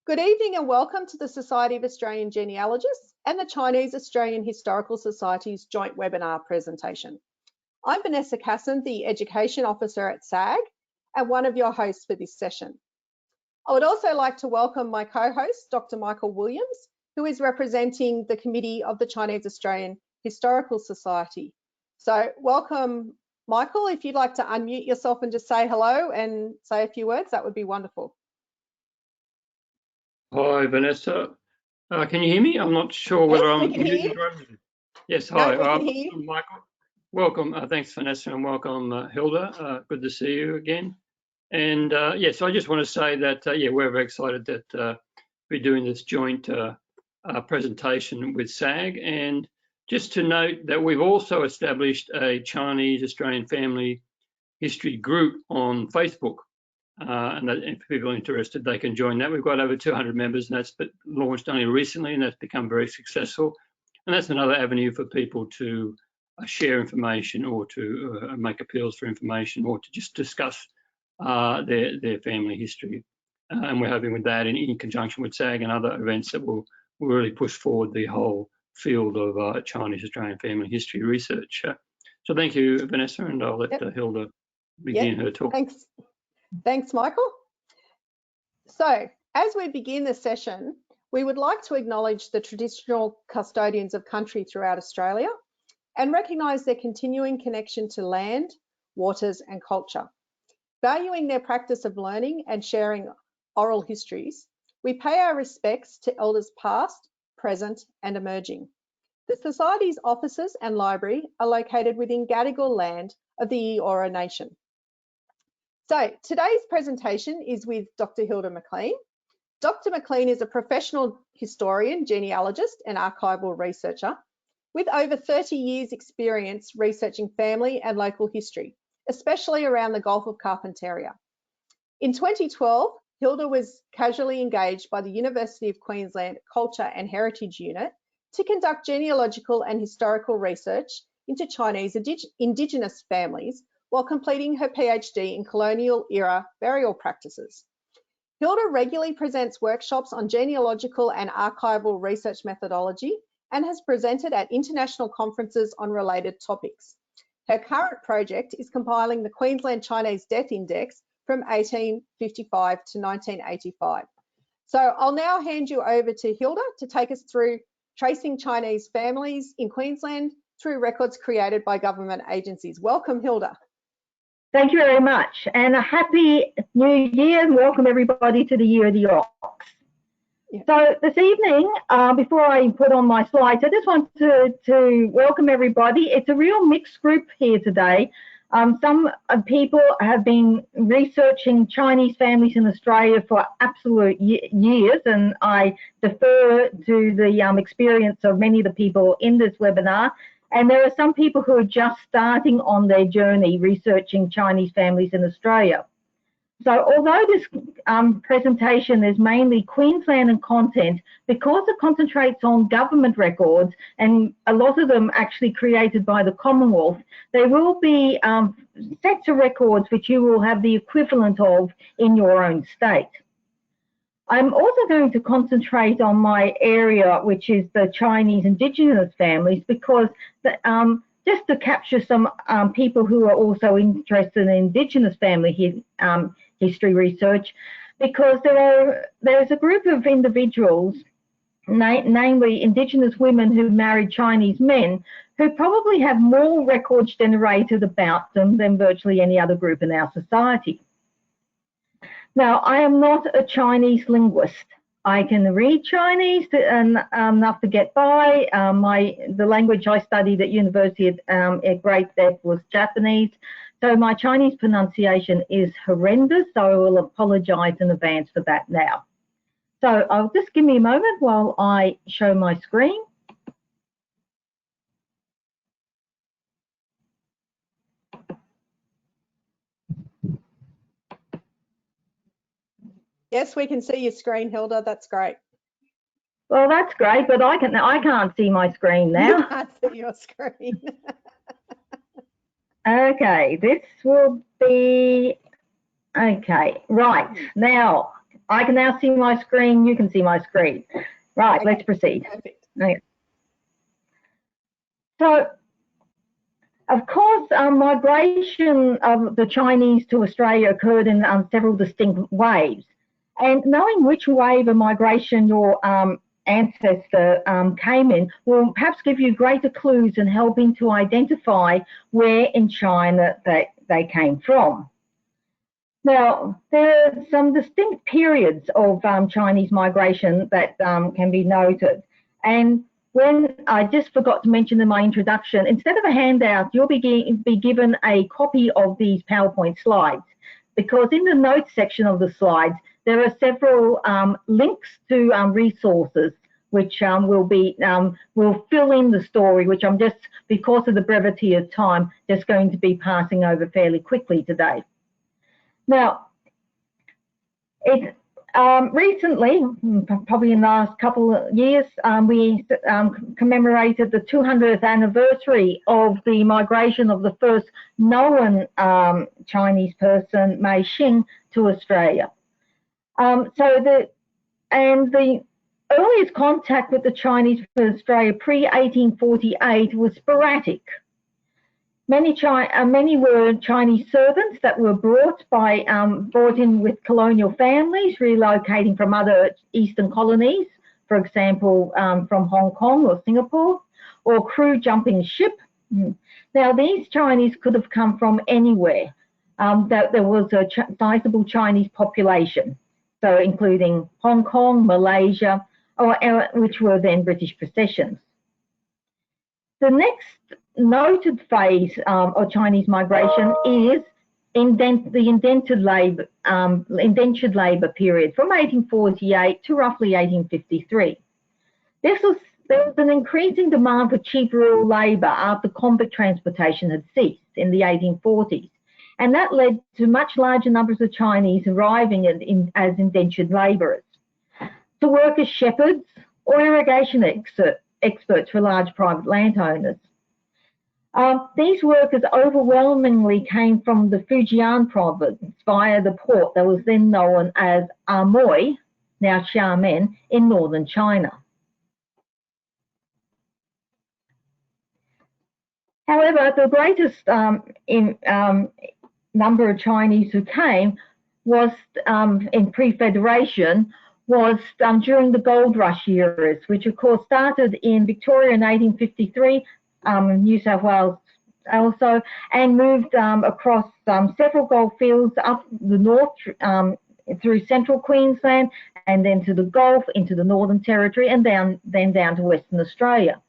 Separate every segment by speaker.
Speaker 1: Good evening and welcome to the Society of Australian Genealogists and the Chinese Australian Historical Society's joint webinar presentation. I'm Vanessa Casson, the Education Officer at SAG and one of your hosts for this session. I would also like to welcome my co-host, Dr. Michael Williams, who is representing the committee of the Chinese Australian Historical Society. So welcome, Michael. If you'd like to unmute yourself and just say hello and say a few words, that would be wonderful.
Speaker 2: Hi, Vanessa. Can you hear me? I'm not sure whether I'm
Speaker 1: muted.
Speaker 2: Yes, hi.
Speaker 1: No, we can hear you.
Speaker 2: Michael. Welcome. Thanks, Vanessa, and welcome, Hilda. Good to see you again. And yes, I just want to say that, yeah, we're very excited that we're doing this joint presentation with SAG. And just to note that we've also established a Chinese Australian family history group on Facebook. And that if people are interested, they can join that. We've got over 200 members, and that's been launched only recently, and that's become very successful. And that's another avenue for people to share information or to make appeals for information or to just discuss their family history. And we're hoping with that, in conjunction with SAG and other events, that will really push forward the whole field of Chinese Australian family history research. So thank you, Vanessa, and I'll let Hilda begin her talk.
Speaker 1: Thanks, Michael. So, as we begin the session, we would like to acknowledge the traditional custodians of country throughout Australia and recognise their continuing connection to land, waters and culture. Valuing their practice of learning and sharing oral histories, we pay our respects to elders past, present and emerging. The Society's offices and library are located within Gadigal land of the Eora Nation. So today's presentation is with Dr. Hilda McClean. Dr. McClean is a professional historian, genealogist and archival researcher with over 30 years experience researching family and local history, especially around the Gulf of Carpentaria. In 2012, Hilda was casually engaged by the University of Queensland Culture and Heritage Unit to conduct genealogical and historical research into Chinese Indigenous families while completing her PhD in colonial era burial practices. Hilda regularly presents workshops on genealogical and archival research methodology and has presented at international conferences on related topics. Her current project is compiling the Queensland Chinese Death Index from 1855 to 1985. So I'll now hand you over to Hilda to take us through tracing Chinese families in Queensland through records created by government agencies. Welcome, Hilda.
Speaker 3: Thank you very much, and a happy new year, and welcome everybody to the Year of the Ox. Yeah. So this evening, before I put on my slides, I just want to welcome everybody. It's a real mixed group here today. Some people have been researching Chinese families in Australia for absolute years, and I defer to the experience of many of the people in this webinar. And there are some people who are just starting on their journey researching Chinese families in Australia. So although this presentation is mainly Queensland in content, because it concentrates on government records, and a lot of them actually created by the Commonwealth, there will be sets of records which you will have the equivalent of in your own state. I'm also going to concentrate on my area, which is the Chinese Indigenous families, because just to capture some people who are also interested in Indigenous family history research, because there's a group of individuals, namely Indigenous women who married Chinese men, who probably have more records generated about them than virtually any other group in our society. Now, I am not a Chinese linguist. I can read Chinese enough to get by. The language I studied at university at great depth was Japanese. So my Chinese pronunciation is horrendous, so I will apologise in advance for that now. So I'll just give me a moment while I show my screen.
Speaker 1: Yes, we can see your screen, Hilda. That's great.
Speaker 3: Well, that's great, but I can't see my screen now.
Speaker 1: You can't see your screen.
Speaker 3: Okay, this will be okay. Right now, I can now see my screen. You can see my screen. Right,
Speaker 1: Okay,
Speaker 3: let's proceed.
Speaker 1: perfect.
Speaker 3: Okay. So, of course, migration of the Chinese to Australia occurred in several distinct waves. And knowing which wave of migration your ancestor came in will perhaps give you greater clues in helping to identify where in China they came from. Now, there are some distinct periods of Chinese migration that can be noted. And when I just forgot to mention in my introduction, instead of a handout, you'll be given a copy of these PowerPoint slides, because in the notes section of the slides, there are several links to resources which will fill in the story, which I'm just, because of the brevity of time, just going to be passing over fairly quickly today. Now, recently, probably in the last couple of years, we commemorated the 200th anniversary of the migration of the first known Chinese person, Mei Xing, to Australia. The earliest contact with the Chinese for Australia pre-1848 was sporadic. Many were Chinese servants that were brought in with colonial families relocating from other eastern colonies, for example, from Hong Kong or Singapore, or crew jumping ship. Now, these Chinese could have come from anywhere. There was a sizable Chinese population, so including Hong Kong, Malaysia, which were then British possessions. The next noted phase of Chinese migration is the indentured labour period from 1848 to roughly 1853. There was an increasing demand for cheap rural labour after convict transportation had ceased in the 1840s, and that led to much larger numbers of Chinese arriving as indentured labourers to work as shepherds or irrigation experts for large private landowners. These workers overwhelmingly came from the Fujian province via the port that was then known as Amoy, now Xiamen, in northern China. However, the greatest number of Chinese who came was in pre-Federation was during the gold rush years, which of course started in Victoria in 1853, New South Wales also, and moved across several gold fields up the north through central Queensland, and then to the Gulf, into the Northern Territory, and then down to Western Australia.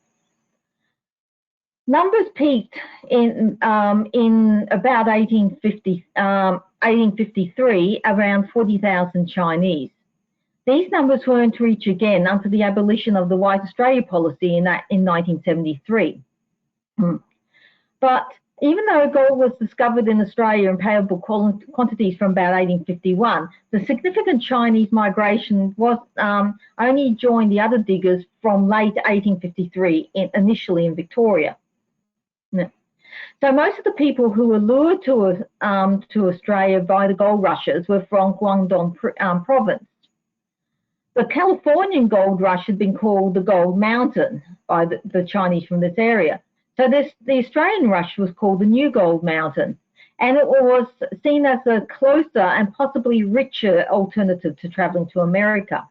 Speaker 3: Numbers peaked in about 1853, around 40,000 Chinese. These numbers weren't to reach again until the abolition of the White Australia policy in 1973. But even though gold was discovered in Australia in payable quantities from about 1851, the significant Chinese migration was only joined the other diggers from late 1853, initially in Victoria. So most of the people who were lured to Australia by the gold rushers were from Guangdong province. The Californian gold rush had been called the Gold Mountain by the Chinese from this area. So the Australian rush was called the New Gold Mountain, and it was seen as a closer and possibly richer alternative to travelling to America.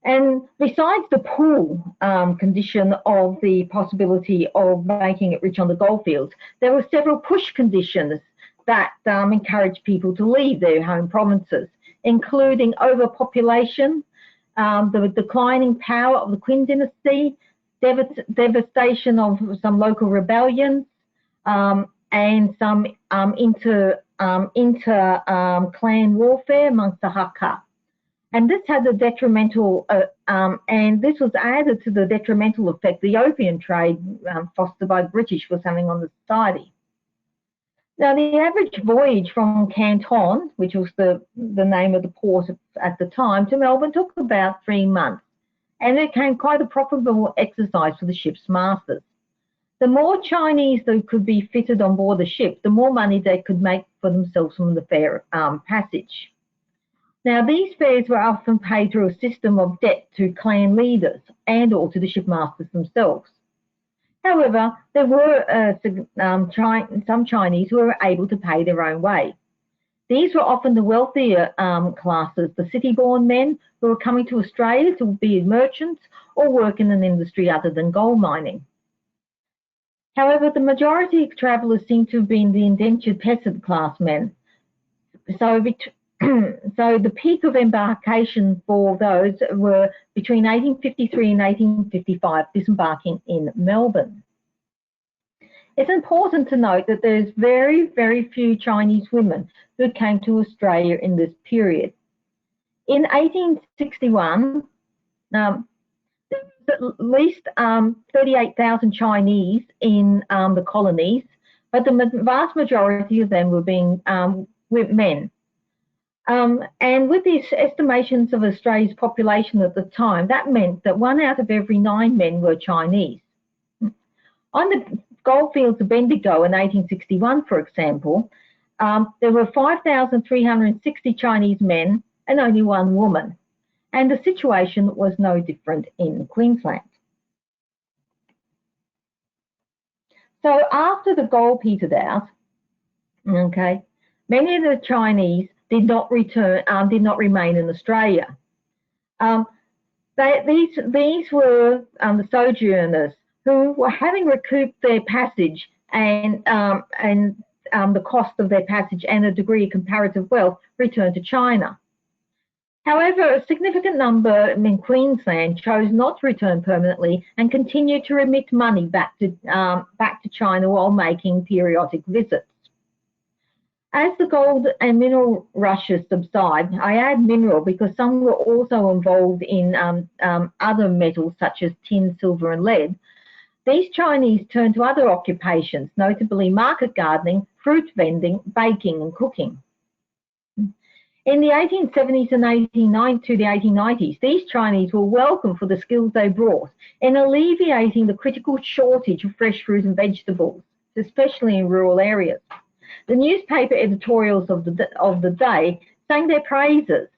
Speaker 3: And besides the pull condition of the possibility of making it rich on the goldfields, there were several push conditions that encouraged people to leave their home provinces, including overpopulation, the declining power of the Qing dynasty, devastation of some local rebellions, and some inter-clan warfare amongst the Hakka. And this had a detrimental, and this was added to the detrimental effect the opium trade fostered by the British was having on the society. Now, the average voyage from Canton, which was the name of the port at the time, to Melbourne took about 3 months, and it became quite a profitable exercise for the ship's masters. The more Chinese that could be fitted on board the ship, the more money they could make for themselves from the fare passage. Now, these fares were often paid through a system of debt to clan leaders and or to the shipmasters themselves. However, there were some Chinese who were able to pay their own way. These were often the wealthier classes, the city-born men who were coming to Australia to be merchants or work in an industry other than gold mining. However, the majority of travellers seem to have been the indentured peasant class men. So the peak of embarkation for those were between 1853 and 1855, disembarking in Melbourne. It's important to note that there's very, very few Chinese women who came to Australia in this period. In 1861, there was at least 38,000 Chinese in the colonies, but the vast majority of them were being men. And with these estimations of Australia's population at the time, that meant that 1 out of every 9 men were Chinese. On the goldfields of Bendigo in 1861, for example, there were 5,360 Chinese men and only 1 woman. And the situation was no different in Queensland. So after the gold petered out, okay, many of the Chinese did not remain in Australia. These were the sojourners who were having recouped their passage and the cost of their passage and a degree of comparative wealth returned to China. However, a significant number in Queensland chose not to return permanently and continued to remit money back to China while making periodic visits. As the gold and mineral rushes subside, I add mineral because some were also involved in other metals such as tin, silver and lead. These Chinese turned to other occupations, notably market gardening, fruit vending, baking and cooking. In the 1870s and 1890s, these Chinese were welcome for the skills they brought in alleviating the critical shortage of fresh fruit and vegetables, especially in rural areas. The newspaper editorials of the day sang their praises.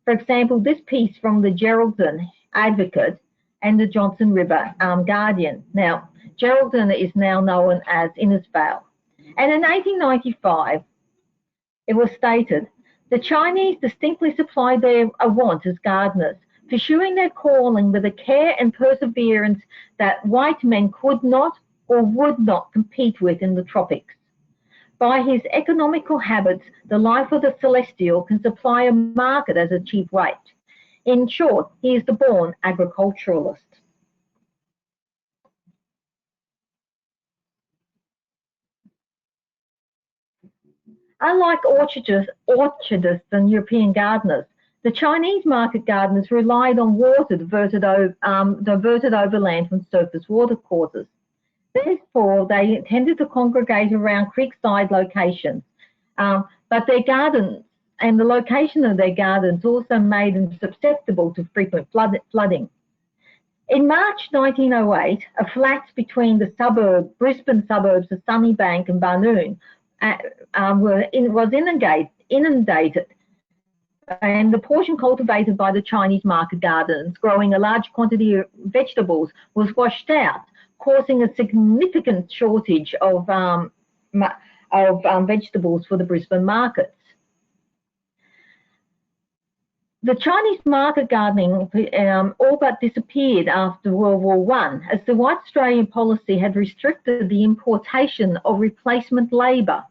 Speaker 3: For example, this piece from the Geraldton Advocate and the Johnson River Guardian. Now, Geraldton is now known as Innisfail. And in 1895, it was stated, the Chinese distinctly supplied their want as gardeners, pursuing their calling with a care and perseverance that white men could not or would not compete with in the tropics. By his economical habits, the life of the Celestial can supply a market as a cheap weight. In short, he is the born agriculturalist. Unlike orchardists and European gardeners, the Chinese market gardeners relied on water diverted overland from surface watercourses. Therefore, they tended to congregate around creekside locations, but their gardens and the location of their gardens also made them susceptible to frequent flooding. In March 1908, a flat between the Brisbane suburbs of Sunnybank and Barnoon was inundated, and the portion cultivated by the Chinese market gardens, growing a large quantity of vegetables, was washed out, causing a significant shortage of vegetables for the Brisbane markets. The Chinese market gardening all but disappeared after World War I, as the white Australian policy had restricted the importation of replacement labour,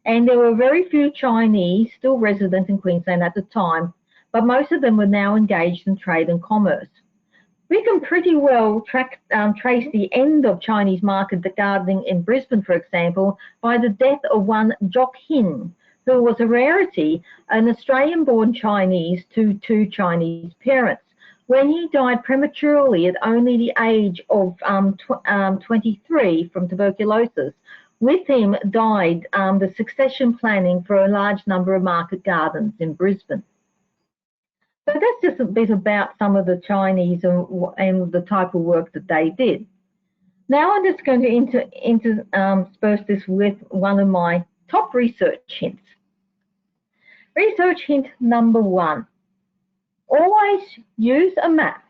Speaker 3: and there were very few Chinese still resident in Queensland at the time, but most of them were now engaged in trade and commerce. We can pretty well trace the end of Chinese market gardening in Brisbane, for example, by the death of one Jock Hin, who was a rarity, an Australian-born Chinese to 2 Chinese parents. When he died prematurely at only the age of 23 from tuberculosis, with him died the succession planning for a large number of market gardens in Brisbane. So that's just a bit about some of the Chinese and the type of work that they did. Now I'm just going to intersperse this with one of my top research hints. Research hint number 1. always use a map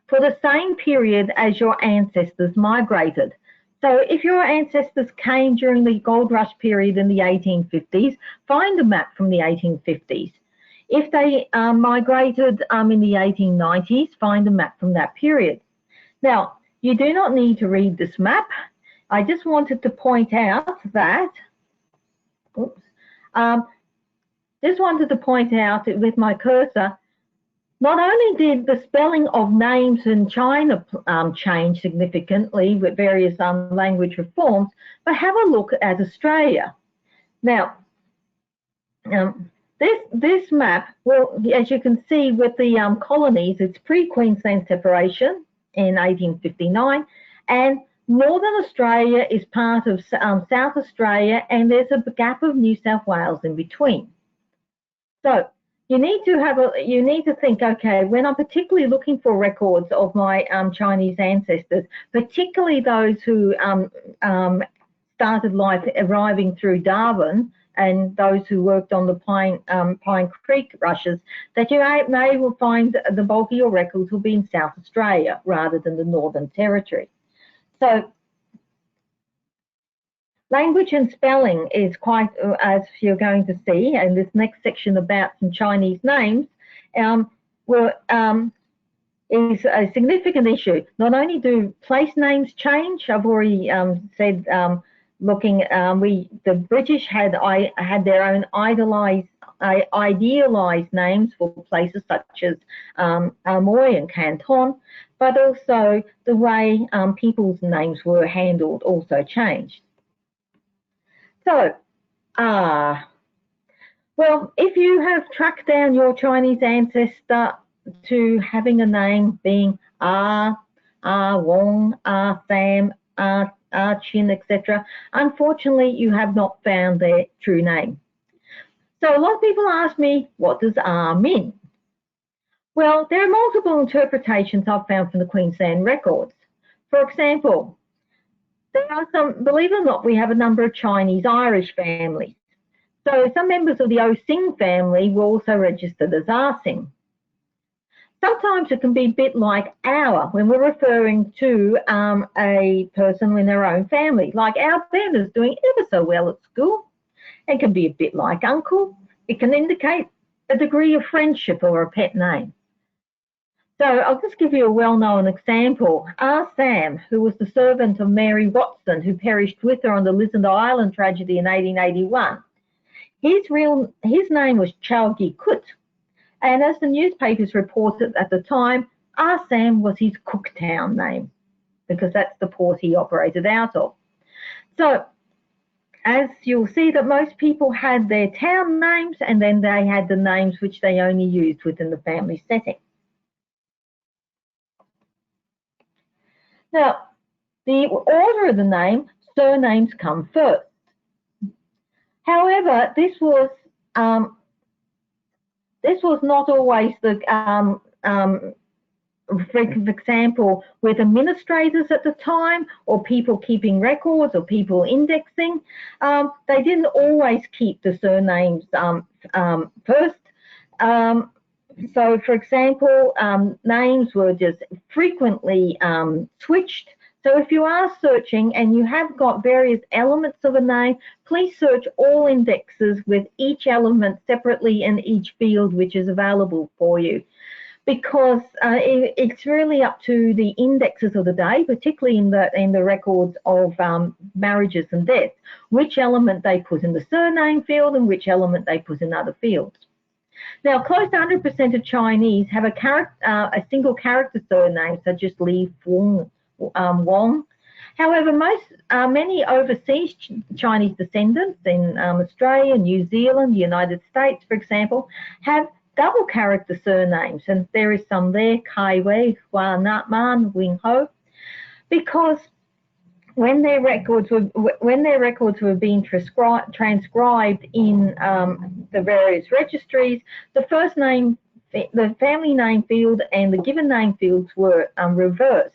Speaker 3: for the same period as your ancestors migrated. So if your ancestors came during the gold rush period in the 1850s, find a map from the 1850s. If they migrated in the 1890s, find a map from that period. Now, you do not need to read this map. I just wanted to point out that, just wanted to point out with my cursor, not only did the spelling of names in China change significantly with various language reforms, but have a look at Australia. Now, this map, well, as you can see with the colonies, it's pre-Queensland separation in 1859, and Northern Australia is part of South Australia, and there's a gap of New South Wales in between. So you need to think, okay, when I'm particularly looking for records of my Chinese ancestors, particularly those who started life arriving through Darwin, and those who worked on the Pine Creek rushes, that you may will find the bulk of your records will be in South Australia rather than the Northern Territory. So language and spelling is quite, as you're going to see, and this next section about some Chinese names, is a significant issue. Not only do place names change, I've already said, the British had their own idealised names for places such as Amoy and Canton, but also the way people's names were handled also changed. So, well, if you have tracked down your Chinese ancestor to having a name being Wong, Sam, Chin, etc., unfortunately, you have not found their true name. So a lot of people ask me, what does mean? Well, there are multiple interpretations I've found from the Queensland records. For example, there are some, believe it or not, we have a number of Chinese-Irish families. So some members of the O Sing family were also registered as Sing. Sometimes it can be a bit like our when we're referring to a person in their own family, like our Ben is doing ever so well at school. It can be a bit like uncle. It can indicate a degree of friendship or a pet name. So I'll just give you a well-known example. Sam, who was the servant of Mary Watson, who perished with her on the Lizard Island tragedy in 1881, his name was Chalgi Kut. And as the newspapers reported at the time, Sam was his Cooktown name, because that's the port he operated out of. So as you'll see that most people had their town names, and then they had the names which they only used within the family setting. Now, the order of the name, surnames come first. However, this was not always the, for example, with administrators at the time, or people keeping records, or people indexing, they didn't always keep the surnames first. So, for example, names were just frequently switched. So if you are searching and you have got various elements of a name, please search all indexes with each element separately in each field which is available for you. Because it's really up to the indexes of the day, particularly in the records of marriages and deaths, which element they put in the surname field and which element they put in other fields. Now, close to 100% of Chinese have a single character surname, such as Li, Fung, Wong. However, many overseas Chinese descendants in Australia, New Zealand, the United States, for example, have double character surnames, and there is some there, Kai Wei, Hua Nat Man, Wing Ho, because when their records were being transcribed in the various registries, the first name, the family name field and the given name fields were reversed.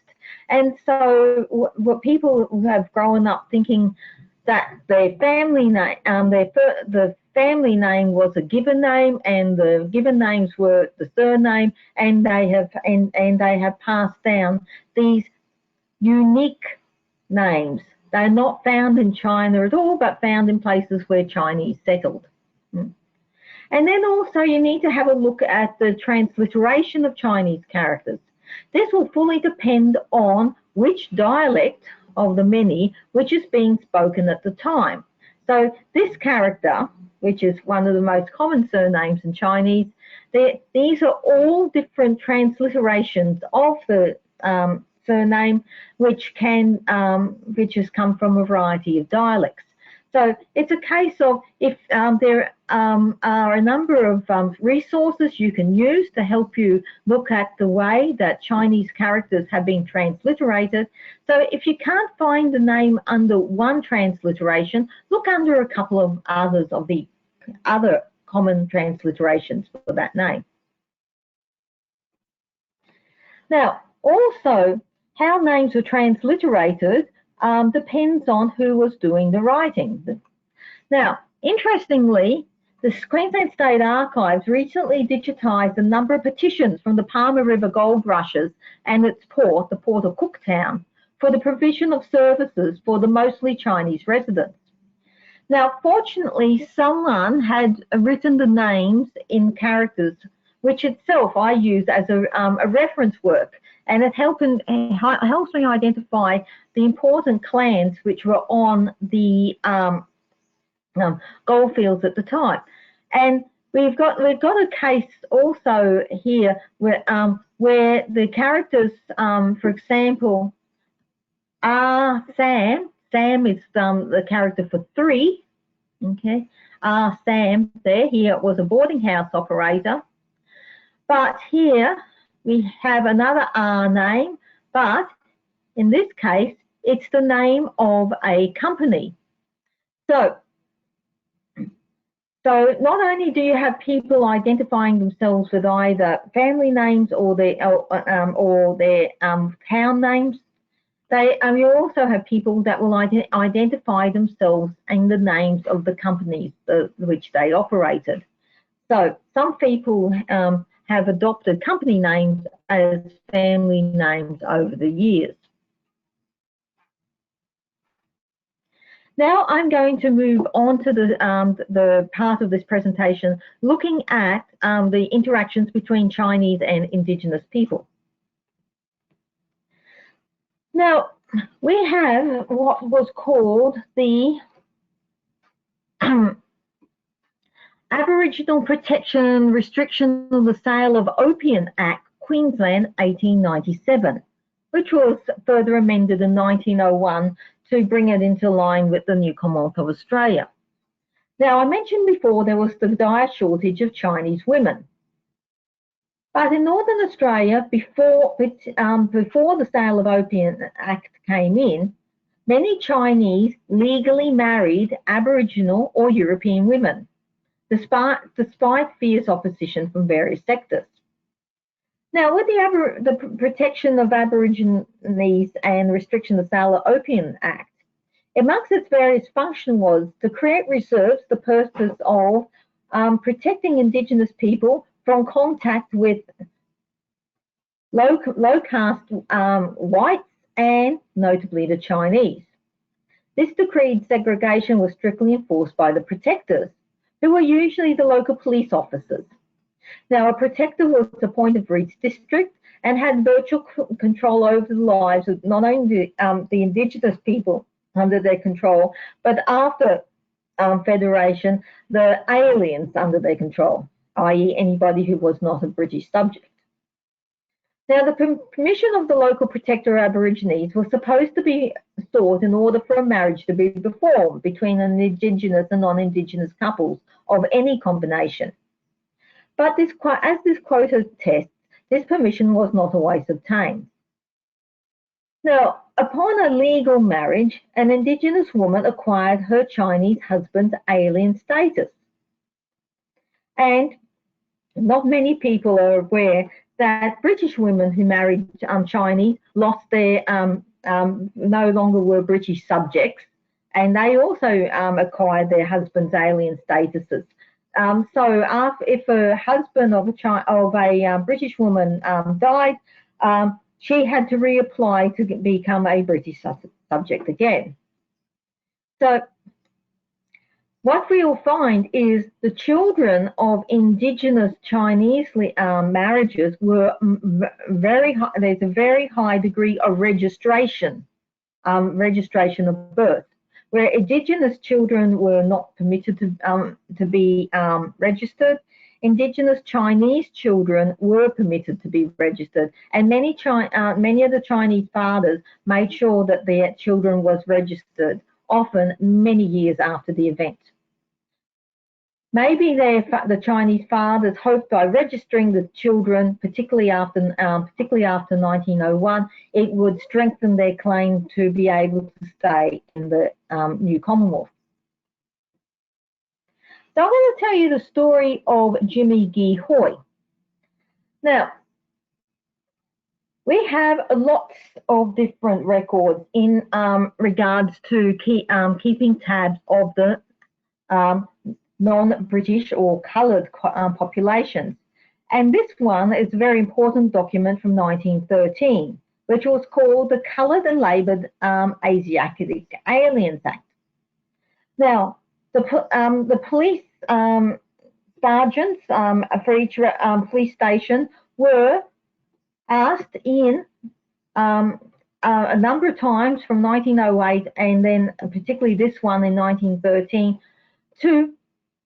Speaker 3: And so what people who have grown up thinking that their family name, the family name was a given name, and the given names were the surname, and they have passed down these unique names. They're not found in China at all, but found in places where Chinese settled. And then also you need to have a look at the transliteration of Chinese characters. This will fully depend on which dialect of the many which is being spoken at the time. So this character, which is one of the most common surnames in Chinese, these are all different transliterations of the surname, which has come from a variety of dialects. So it's a case of if there are a number of resources you can use to help you look at the way that Chinese characters have been transliterated. So if you can't find the name under one transliteration, look under a couple of others of the other common transliterations for that name. Now, also, how names were transliterated depends on who was doing the writing. Now, interestingly, the Queensland State Archives recently digitised a number of petitions from the Palmer River gold rushes and its port, the Port of Cooktown, for the provision of services for the mostly Chinese residents. Now, fortunately, someone had written the names in characters, which itself I use as a reference work, and it helps me identify the important clans which were on the goldfields at the time. And we've got a case also here where the characters, for example, are Sam. Sam is the character for 3. Okay, Sam there. Here was a boarding house operator, but here we have another R name, but in this case, it's the name of a company. So not only do you have people identifying themselves with either family names or their town names, you also have people that will identify themselves in the names of the companies which they operated. So some people have adopted company names as family names over the years. Now I'm going to move on to the part of this presentation looking at the interactions between Chinese and Indigenous people. Now, we have what was called the Aboriginal Protection Restriction of the Sale of Opium Act, Queensland, 1897, which was further amended in 1901 to bring it into line with the new Commonwealth of Australia. Now, I mentioned before there was the dire shortage of Chinese women. But in Northern Australia, before the Sale of Opium Act came in, many Chinese legally married Aboriginal or European women, despite fierce opposition from various sectors. Now, with the Protection of Aborigines and Restriction of the Sale of Opium Act, amongst its various functions was to create reserves for the purpose of protecting Indigenous people from contact with low caste whites and notably the Chinese. This decreed segregation was strictly enforced by the protectors, who were usually the local police officers. Now, a protector was appointed for each district and had virtual control over the lives of not only the Indigenous people under their control, but after Federation, the aliens under their control, i.e. anybody who was not a British subject. Now, the permission of the local protector Aborigines was supposed to be sought in order for a marriage to be performed between an Indigenous and non-Indigenous couples of any combination. But as this quota tests, this permission was not always obtained. Now, upon a legal marriage, an Indigenous woman acquired her Chinese husband's alien status. And not many people are aware that British women who married Chinese lost their, no longer were British subjects, and they also acquired their husband's alien statuses. So if a husband of a British woman died, she had to reapply to become a British subject again. So what we'll find is the children of Indigenous Chinese marriages were very high. There's a very high degree of registration of birth, where Indigenous children were not permitted to be registered. Indigenous Chinese children were permitted to be registered, and many of the Chinese fathers made sure that their children was registered, often many years after the event. Maybe the Chinese fathers hoped by registering the children, particularly after 1901, it would strengthen their claim to be able to stay in the new Commonwealth. So I want to tell you the story of Jimmy Gi Hoi. Now, we have lots of different records in regards to keeping tabs of the non-British or coloured populations. And this one is a very important document from 1913, which was called the Coloured and Laboured Asiatic Aliens Act. Now, the police sergeants for each police station were asked in a number of times from 1908 and then particularly this one in 1913 to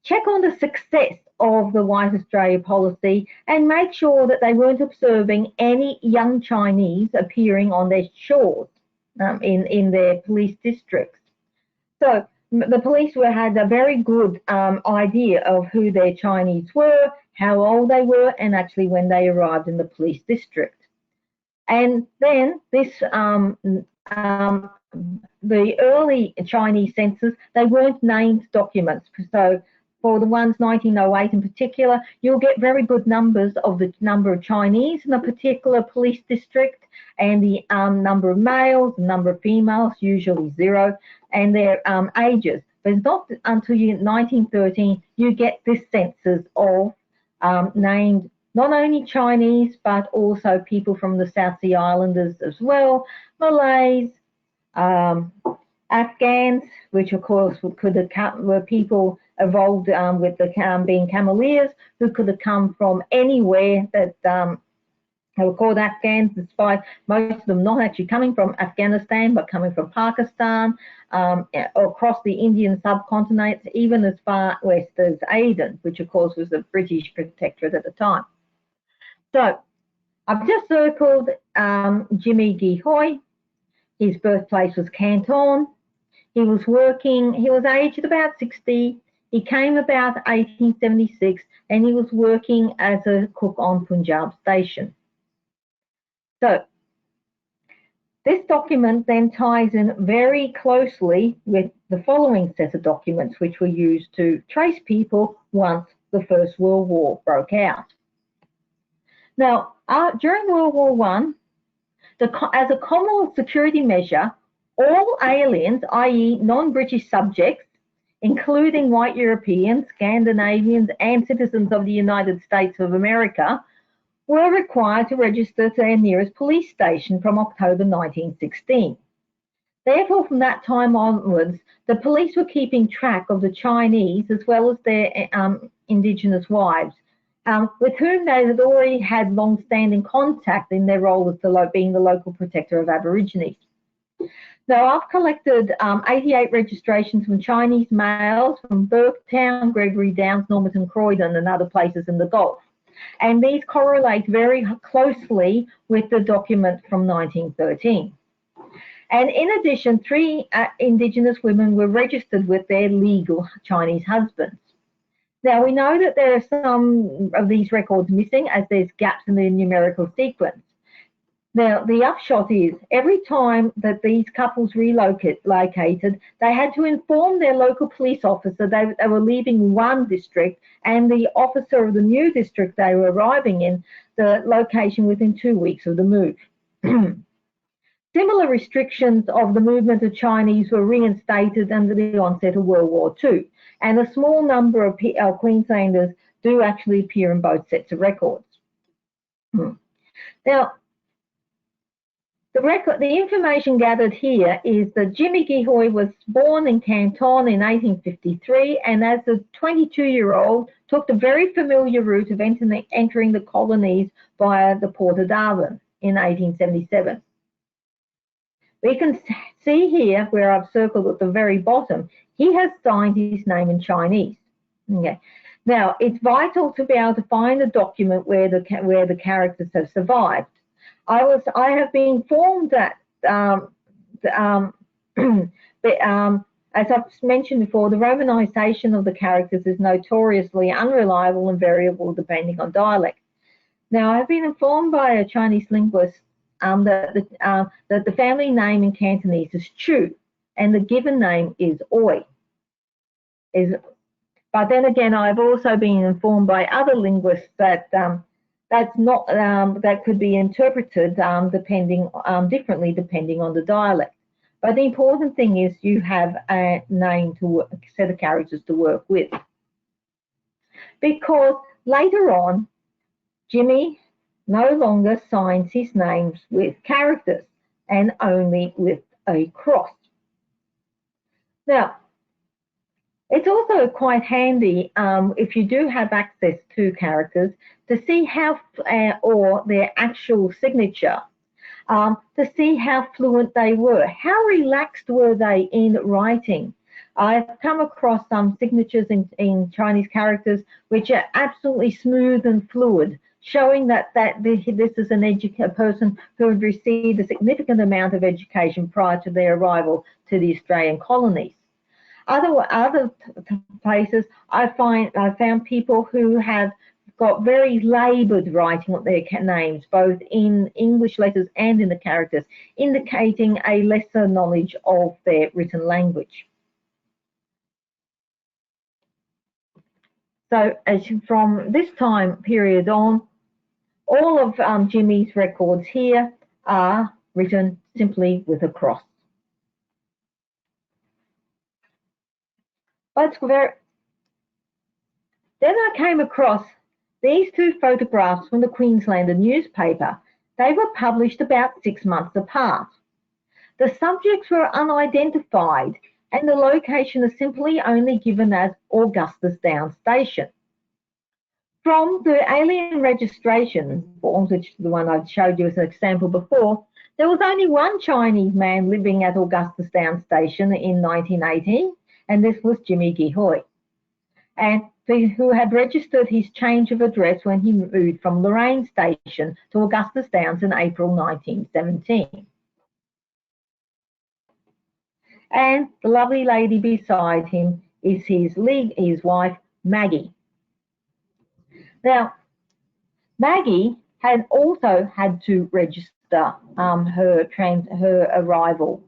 Speaker 3: check on the success of the White Australia policy and make sure that they weren't observing any young Chinese appearing on their shores in their police districts. So the police had a very good idea of who their Chinese were, how old they were, and actually when they arrived in the police district. And then this, the early Chinese census, they weren't named documents. So for the ones 1908 in particular, you'll get very good numbers of the number of Chinese in a particular police district and the number of males, the number of females, usually 0, and their ages. But it's not until 1913 you get this census of named not only Chinese, but also people from the South Sea Islanders as well, Malays, Afghans, which of course were people evolved with the being Cameleers, who could have come from anywhere that they were called Afghans, despite most of them not actually coming from Afghanistan, but coming from Pakistan, across the Indian subcontinent, even as far west as Aden, which of course was a British protectorate at the time. So I've just circled Jimmy Gi Hoi. His birthplace was Canton. He was working, he was aged about 60. He came about 1876 and he was working as a cook on Punjab Station. So this document then ties in very closely with the following set of documents which were used to trace people once the First World War broke out. Now, during World War I, as a Commonwealth security measure, all aliens, i.e. non-British subjects, including white Europeans, Scandinavians and citizens of the United States of America, were required to register to their nearest police station from October 1916. Therefore, from that time onwards, the police were keeping track of the Chinese as well as their Indigenous wives, with whom they had already had long-standing contact in their role as being the local protector of Aborigines. Now, I've collected 88 registrations from Chinese males from Burketown, Gregory Downs, Normanton, Croydon and other places in the Gulf. And these correlate very closely with the document from 1913. And in addition, 3 Indigenous women were registered with their legal Chinese husbands. Now, we know that there are some of these records missing as there's gaps in the numerical sequence. Now, the upshot is every time that these couples relocated, they had to inform their local police officer they were leaving one district and the officer of the new district they were arriving in, the location within 2 weeks of the move. Similar restrictions of the movement of Chinese were reinstated under the onset of World War II, and a small number of Queenslanders do actually appear in both sets of records. Now, the information gathered here is that Jimmy Gihoy was born in Canton in 1853, and as a 22-year-old took the very familiar route of entering the colonies via the Port of Darwin in 1877. We can see here, where I've circled at the very bottom, he has signed his name in Chinese. Okay. Now, it's vital to be able to find a document where the characters have survived. I have been informed that, as I've mentioned before, the romanization of the characters is notoriously unreliable and variable depending on dialect. Now, I've been informed by a Chinese linguist that the family name in Cantonese is Chu, and the given name is Oi. But then again, I've also been informed by other linguists that that's not that could be interpreted differently depending on the dialect. But the important thing is you have a name to a set of characters to work with, because later on, Jimmy no longer signs his names with characters and only with a cross. Now, it's also quite handy if you do have access to characters to see how, or their actual signature, to see how fluent they were. How relaxed were they in writing? I've come across some signatures in Chinese characters which are absolutely smooth and fluid, showing that this is a person who had received a significant amount of education prior to their arrival to the Australian colonies. Other places, I found people who have got very laboured writing of their names, both in English letters and in the characters, indicating a lesser knowledge of their written language. So from this time period on, all of Jimmy's records here are written simply with a cross. But then I came across these two photographs from the Queenslander newspaper. They were published about 6 months apart. The subjects were unidentified, and the location is simply only given as Augustus Downs Station. From the alien registration forms, which is the one I showed you as an example before, there was only one Chinese man living at Augustus Downs Station in 1918, and this was Jimmy Gihoy, and who had registered his change of address when he moved from Lorraine Station to Augustus Downs in April 1917. And the lovely lady beside him is his wife, Maggie. Now, Maggie had also had to register her arrival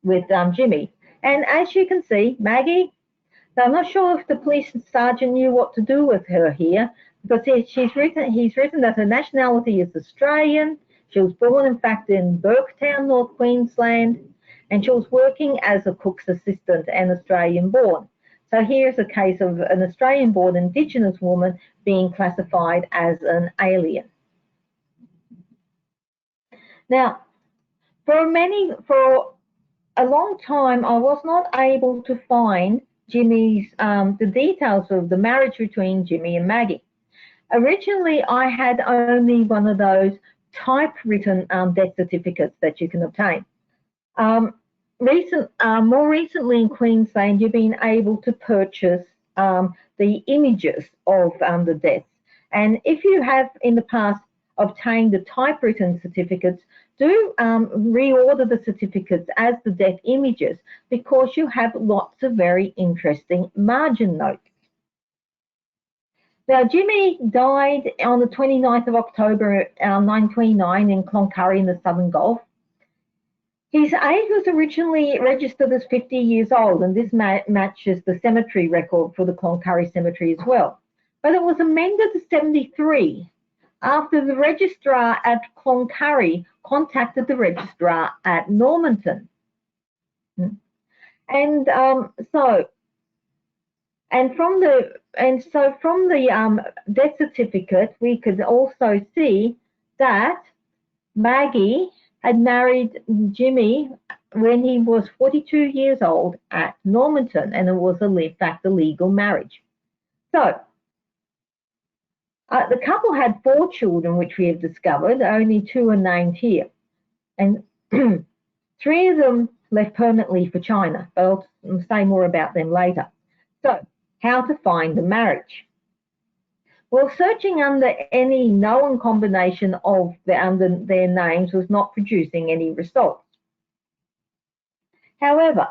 Speaker 3: with Jimmy. And as you can see, Maggie, I'm not sure if the police sergeant knew what to do with her here, because he's written that her nationality is Australian. She was born, in fact, in Burketown, North Queensland, and she was working as a cook's assistant and Australian-born. So here's a case of an Australian-born Indigenous woman being classified as an alien. Now, for a long time, I was not able to find the details of the marriage between Jimmy and Maggie. Originally, I had only one of those typewritten death certificates that you can obtain. More recently in Queensland, you've been able to purchase the images of the deaths. And if you have in the past obtained the typewritten certificates, do reorder the certificates as the death images, because you have lots of very interesting margin notes. Now, Jimmy died on the 29th of October 1929 in Cloncurry in the Southern Gulf. His age was originally registered as 50 years old, and this matches the cemetery record for the Cloncurry Cemetery as well. But it was amended to 73 after the registrar at Cloncurry contacted the registrar at Normanton. And from the death certificate, we could also see that Maggie had married Jimmy when he was 42 years old at Normanton, and it was in fact a legal marriage. So the couple had 4 children, which we have discovered. Only 2 are named here, and 3 of them left permanently for China, but I'll say more about them later. So, how to find the marriage? Well, searching under any known combination of their names was not producing any results. However,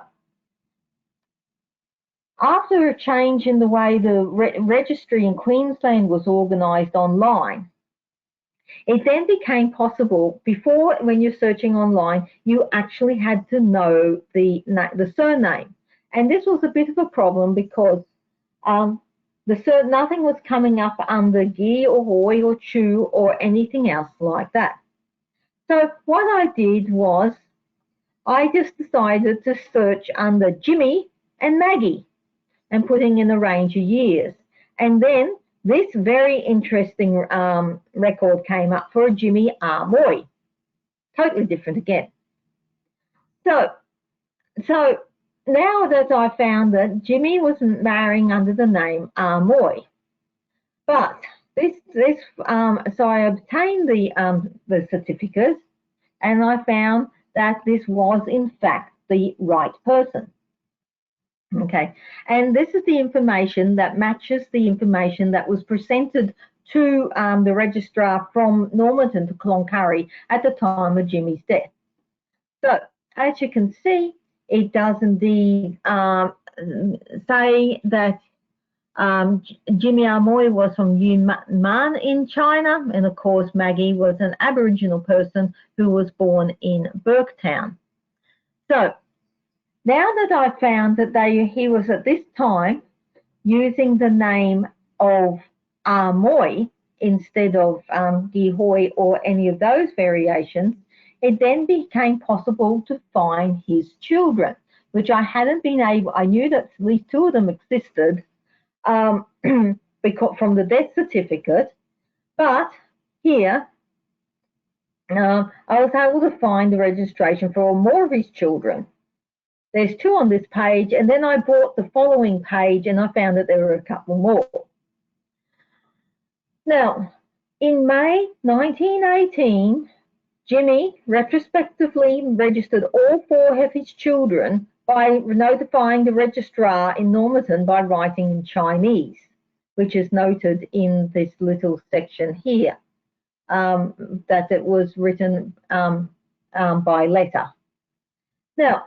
Speaker 3: after a change in the way the registry in Queensland was organised online, it then became possible. Before, when you're searching online, you actually had to know the surname. And this was a bit of a problem because nothing was coming up under Gi or Hoi or Chu or anything else like that. So what I did was I just decided to search under Jimmy and Maggie and putting in a range of years. And then this very interesting record came up for Jimmy R. Moy. Totally different again. So now that I found that Jimmy wasn't marrying under the name R. Moy, but so I obtained the certificate, and I found that this was in fact the right person. Okay, and this is the information that matches the information that was presented to the registrar from Normanton to Cloncurry at the time of Jimmy's death. So, as you can see, it does indeed say that Jimmy Amoy was from Yunnan in China, and of course Maggie was an Aboriginal person who was born in Burketown. So, now that I found that he was at this time using the name of Amoy instead of Gihoi or any of those variations, it then became possible to find his children, which I hadn't been able. I knew that at least 2 of them existed because from the death certificate, but here I was able to find the registration for more of his children. There's 2 on this page, and then I bought the following page and I found that there were a couple more. Now, in May 1918, Jimmy retrospectively registered all 4 of his children by notifying the registrar in Normanton by writing in Chinese, which is noted in this little section here, that it was written by letter. Now,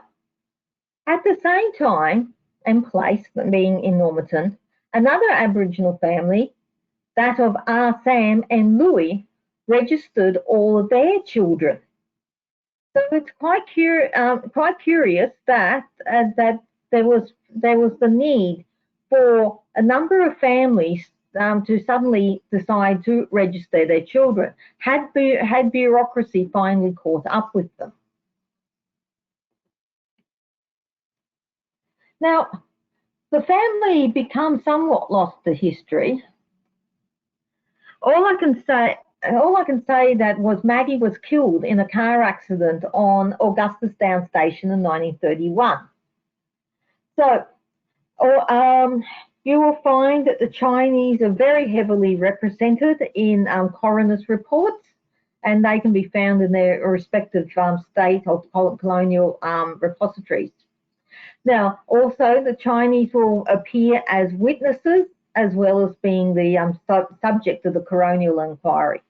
Speaker 3: at the same time and place, being in Normanton, another Aboriginal family, that of R. Sam and Louis, registered all of their children. So it's quite curious that there was the need for a number of families to suddenly decide to register their children, had bureaucracy finally caught up with them. Now, the family becomes somewhat lost to history. All I can say that was Maggie was killed in a car accident on Augustusdown Station in 1931. So, you will find that the Chinese are very heavily represented in coroner's reports, and they can be found in their respective state or colonial repositories. Now, also, the Chinese will appear as witnesses as well as being the subject of the coronial inquiry.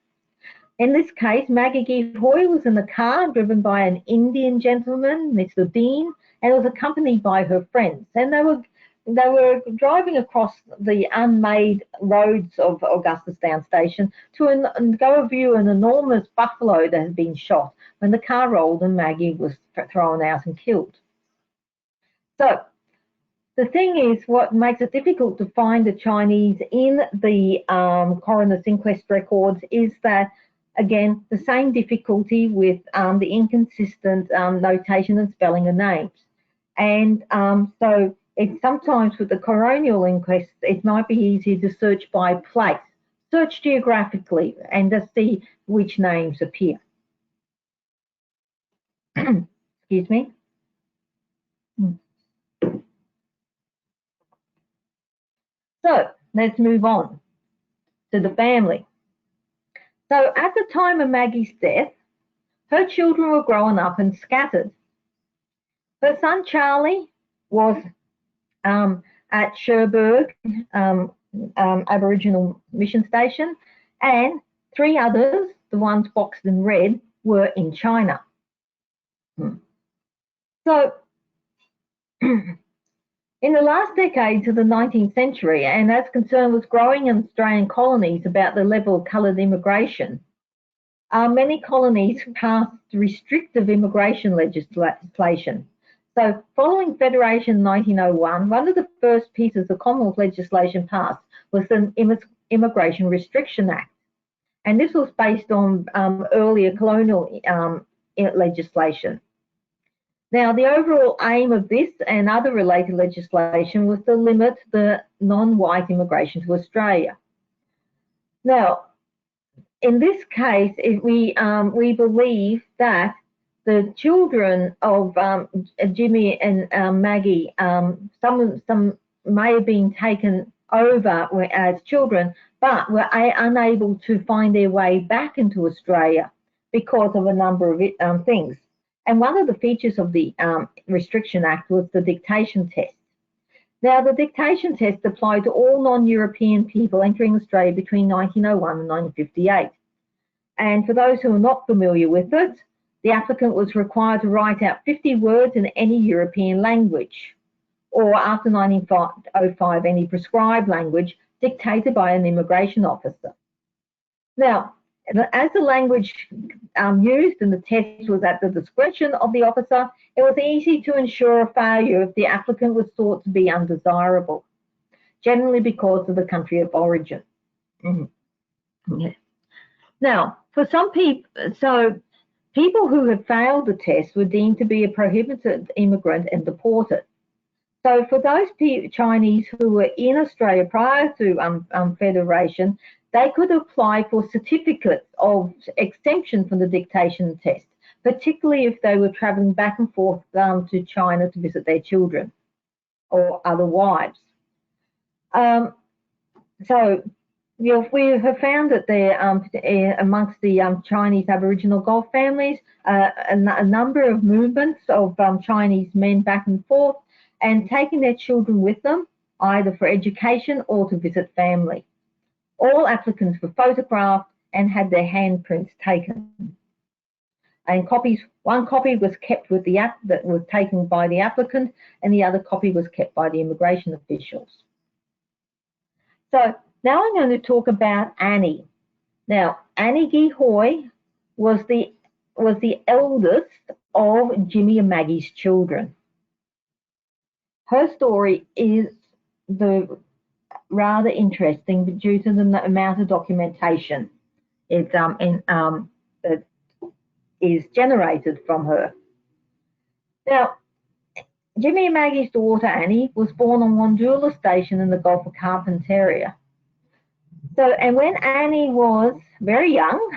Speaker 3: In this case, Maggie Gihoi was in a car driven by an Indian gentleman, Mr. Dean, and was accompanied by her friends. And they were driving across the unmade roads of Augustusdown Station to go view an enormous buffalo that had been shot when the car rolled and Maggie was thrown out and killed. So the thing is, what makes it difficult to find the Chinese in the coroner's inquest records is that, again, the same difficulty with the inconsistent notation and spelling of names. And so it's sometimes with the coronial inquests, it might be easier to search by place, search geographically, and to see which names appear. Excuse me. So let's move on to the family. So at the time of Maggie's death, her children were growing up and scattered. Her son Charlie was at Cherbourg Aboriginal Mission Station, and 3 others, the ones boxed in red, were in China. So in the last decades of the 19th century, and as concern was growing in Australian colonies about the level of coloured immigration, many colonies passed restrictive immigration legislation. So following Federation in 1901, one of the first pieces of Commonwealth legislation passed was the Immigration Restriction Act. And this was based on earlier colonial legislation. Now, the overall aim of this and other related legislation was to limit the non-white immigration to Australia. Now, in this case, we believe that the children of Jimmy and Maggie, some may have been taken over as children, but were unable to find their way back into Australia because of a number of things. And one of the features of the Restriction Act was the dictation test. Now, the dictation test applied to all non-European people entering Australia between 1901 and 1958. And for those who are not familiar with it, the applicant was required to write out 50 words in any European language, or after 1905, any prescribed language dictated by an immigration officer. Now, as the language used in the test was at the discretion of the officer, it was easy to ensure a failure if the applicant was thought to be undesirable, generally because of the country of origin. Yeah. Now, for some people, people who had failed the test were deemed to be a prohibited immigrant and deported. So for those Chinese who were in Australia prior to Federation, they could apply for certificates of exemption from the dictation test, particularly if they were travelling back and forth to China to visit their children or other wives. So we have found that there, amongst the Chinese Aboriginal Gulf families, a number of movements of Chinese men back and forth and taking their children with them, either for education or to visit family. All applicants were photographed and had their handprints taken. And one copy was kept with the app that was taken by the applicant, and the other copy was kept by the immigration officials. So now I'm going to talk about Annie. Now, Annie Gihoy was the eldest of Jimmy and Maggie's children. Her story is rather interesting due to the amount of documentation that is generated from her. Now, Jimmy and Maggie's daughter Annie was born on Wandula Station in the Gulf of Carpentaria. So, and when Annie was very young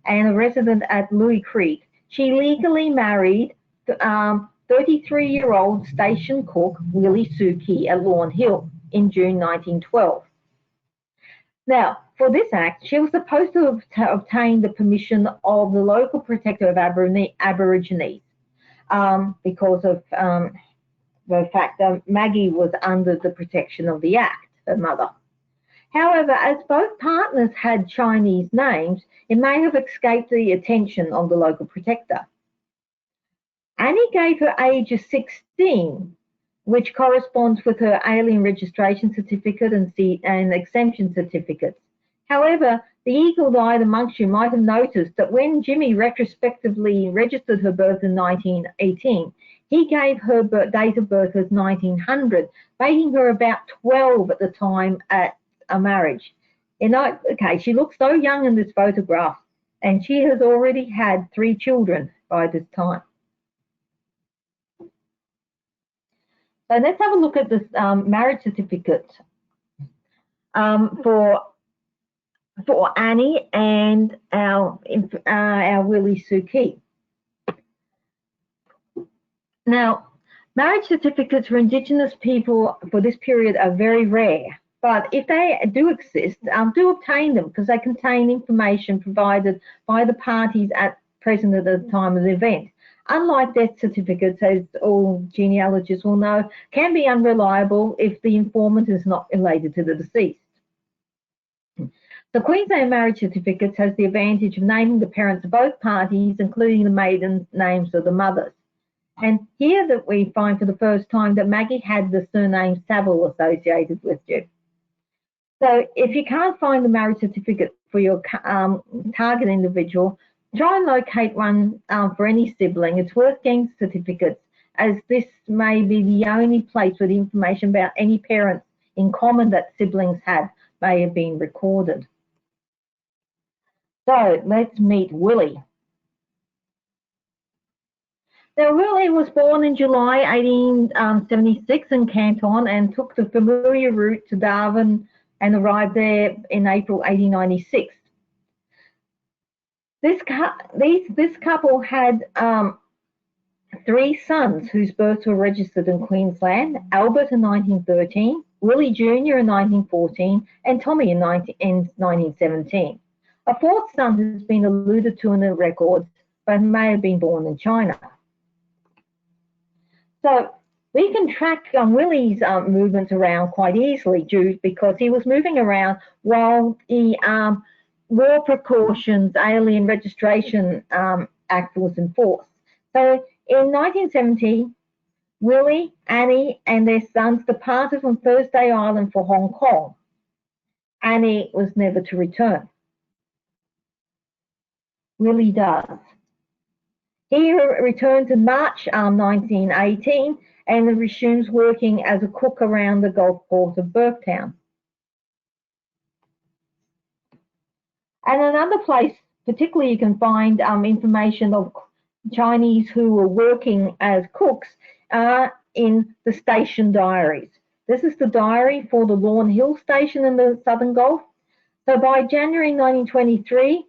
Speaker 3: and a resident at Louis Creek, she legally married 33-year-old station cook Willie Suki at Lawn Hill in June 1912. Now, for this act, she was supposed to obtain the permission of the local protector of Aborigines because of the fact that Maggie was under the protection of the Act, her mother. However, as both partners had Chinese names, it may have escaped the attention of the local protector. Annie gave her age of 16, which corresponds with her alien registration certificate and exemption certificates. However, the eagle-eyed amongst you might have noticed that when Jimmy retrospectively registered her birth in 1918, He gave her date of birth as 1900, making her about 12 at the time at a marriage. Okay, she looks so young in this photograph, and she has already had 3 children by this time. So let's have a look at this marriage certificate for Annie and our Willie Suki. Now, marriage certificates for Indigenous people for this period are very rare, but if they do exist, do obtain them because they contain information provided by the parties present at the time of the event. Unlike death certificates, as all genealogists will know, can be unreliable if the informant is not related to the deceased. The Queensland marriage certificates has the advantage of naming the parents of both parties, including the maiden names of the mothers. And here that we find for the first time that Maggie had the surname Saville associated with you. So if you can't find the marriage certificate for your target individual, try and locate one for any sibling. It's worth getting certificates, as this may be the only place where the information about any parents in common that siblings have may have been recorded. So let's meet Willie. Now, Willie was born in July 1876 in Canton and took the familiar route to Darwin and arrived there in April 1896. This couple had 3 sons whose births were registered in Queensland: Albert in 1913, Willie Jr. in 1914, and Tommy in 1917. A 4th son has been alluded to in the records, but may have been born in China. So we can track Willie's movements around quite easily because he was moving around while the War Precautions Alien Registration Act was in force. So in 1970, Willie, Annie and their sons departed from Thursday Island for Hong Kong. Annie was never to return. Willie does. He returns in March 1918 and resumes working as a cook around the Gulf port of Burketown. And another place, particularly, you can find information of Chinese who were working as cooks in the station diaries. This is the diary for the Lawn Hill station in the Southern Gulf. So by January 1923,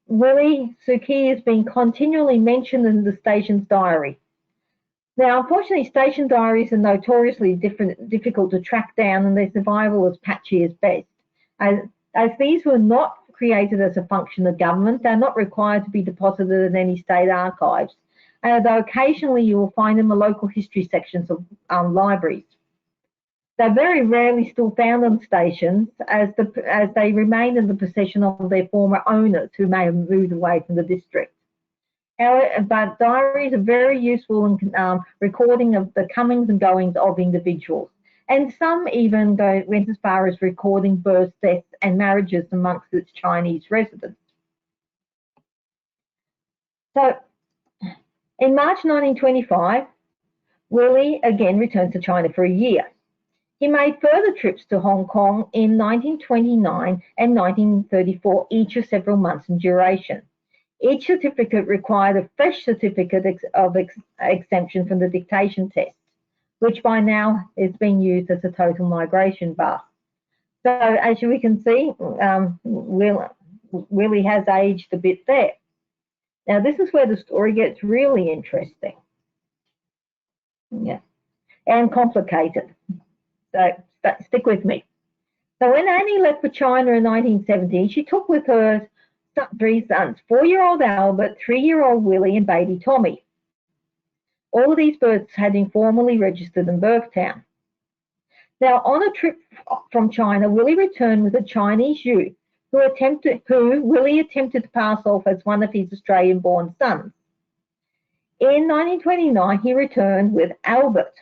Speaker 3: Willie Suki has been continually mentioned in the station's diary. Now, unfortunately, station diaries are notoriously difficult to track down, and their survival is patchy as best. As these were not created as a function of government, they're not required to be deposited in any state archives, though occasionally you will find them in the local history sections of libraries. They're very rarely still found on stations as they remain in the possession of their former owners who may have moved away from the district. However, but diaries are very useful in recording of the comings and goings of individuals, and some even went as far as recording births, deaths and marriages amongst its Chinese residents. So in March 1925, Willie again returned to China for a year. He made further trips to Hong Kong in 1929 and 1934, each of several months in duration. Each certificate required a fresh certificate of exemption from the dictation test, which by now is being used as a total migration bar. So as we can see, Willie has aged a bit there. Now this is where the story gets really interesting, and complicated. So stick with me. So when Annie left for China in 1970, she took with her 3 sons, 4-year-old Albert, 3-year-old Willie and baby Tommy. All of these births had been formally registered in Burketown. Now on a trip from China, Willie returned with a Chinese youth who Willie attempted to pass off as one of his Australian-born sons. In 1929, he returned with Albert.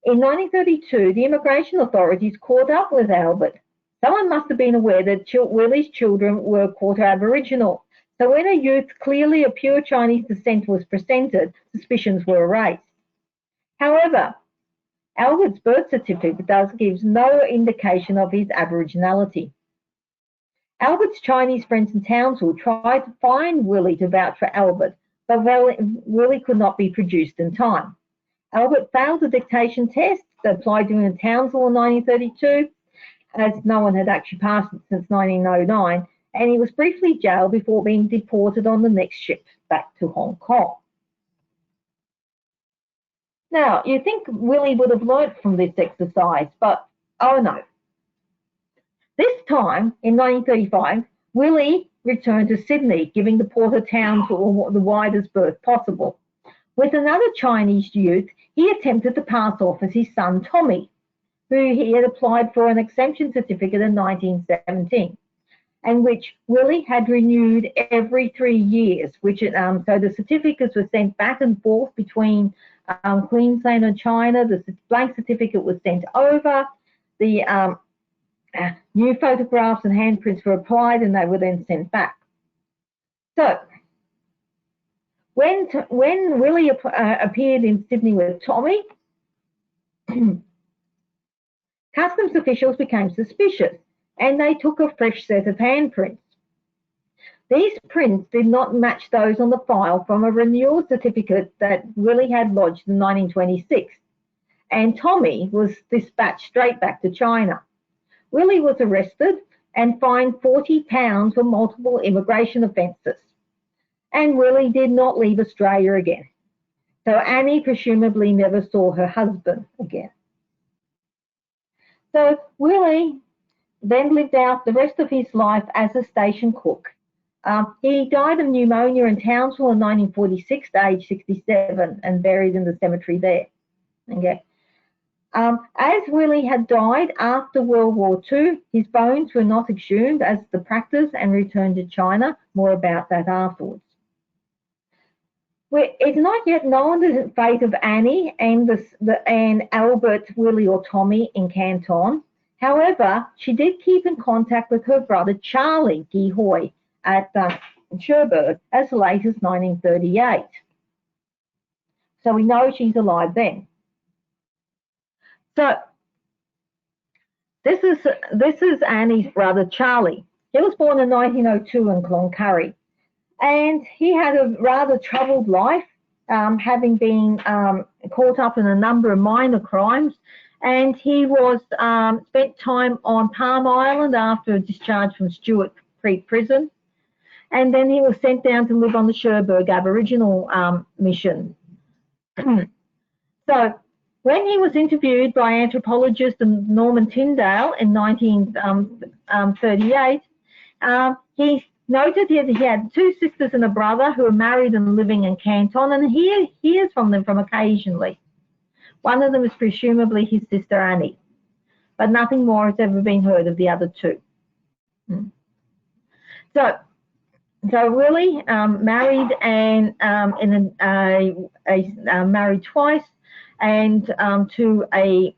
Speaker 3: In 1932, the immigration authorities caught up with Albert. Someone must have been aware that Willie's children were quarter Aboriginal, So when a youth clearly of pure Chinese descent was presented, suspicions were raised. However, Albert's birth certificate gives no indication of his Aboriginality. Albert's Chinese friends in Townsville tried to find Willie to vouch for Albert, but Willie could not be produced in time. Albert failed the dictation test that applied to him in Townsville in 1932, as no one had actually passed it since 1909, and he was briefly jailed before being deported on the next ship back to Hong Kong. Now, you'd think Willie would have learnt from this exercise, but oh no. This time, in 1935, Willie returned to Sydney, giving the port of Townsville the widest berth possible. With another Chinese youth, he attempted to pass off as his son Tommy, who he had applied for an exemption certificate in 1917, and which Willie had renewed every 3 years. So the certificates were sent back and forth between Queensland and China. The blank certificate was sent over. The new photographs and handprints were applied, and they were then sent back. So when Willie appeared in Sydney with Tommy, customs officials became suspicious, and they took a fresh set of handprints. These prints did not match those on the file from a renewal certificate that Willie had lodged in 1926, and Tommy was dispatched straight back to China. Willie was arrested and fined £40 for multiple immigration offences, and Willie did not leave Australia again. So Annie presumably never saw her husband again. So Willie then lived out the rest of his life as a station cook. He died of pneumonia in Townsville in 1946, age 67, and buried in the cemetery there. Okay. As Willie had died after World War II, his bones were not exhumed as the practice and returned to China. More about that afterwards. It's not yet known the fate of Annie and Albert, Willie or Tommy in Canton. However, she did keep in contact with her brother Charlie Gihoy at Cherbourg as late as 1938. So we know she's alive then. So this is Annie's brother Charlie. He was born in 1902 in Cloncurry, and he had a rather troubled life, having been caught up in a number of minor crimes, and he was spent time on Palm Island after a discharge from Stewart Creek Prison, and then he was sent down to live on the Cherbourg Aboriginal mission. So when he was interviewed by anthropologist Norman Tyndale in 1938, he noted that he had 2 sisters and a brother who were married and living in Canton, and he hears from them occasionally. One of them is presumably his sister Annie, but nothing more has ever been heard of the other 2. So Willie married and married twice, and to a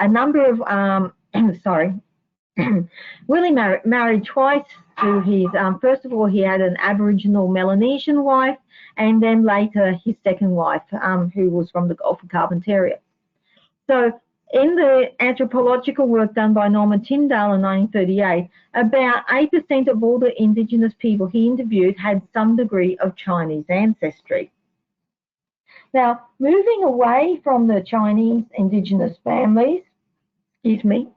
Speaker 3: number of Willie married twice to his first of all he had an Aboriginal Melanesian wife, and then later his second wife, who was from the Gulf of Carpentaria. So in the anthropological work done by Norman Tyndale in 1938, about 8% of all the Indigenous people he interviewed had some degree of Chinese ancestry. Now, moving away from the Chinese Indigenous families, excuse me,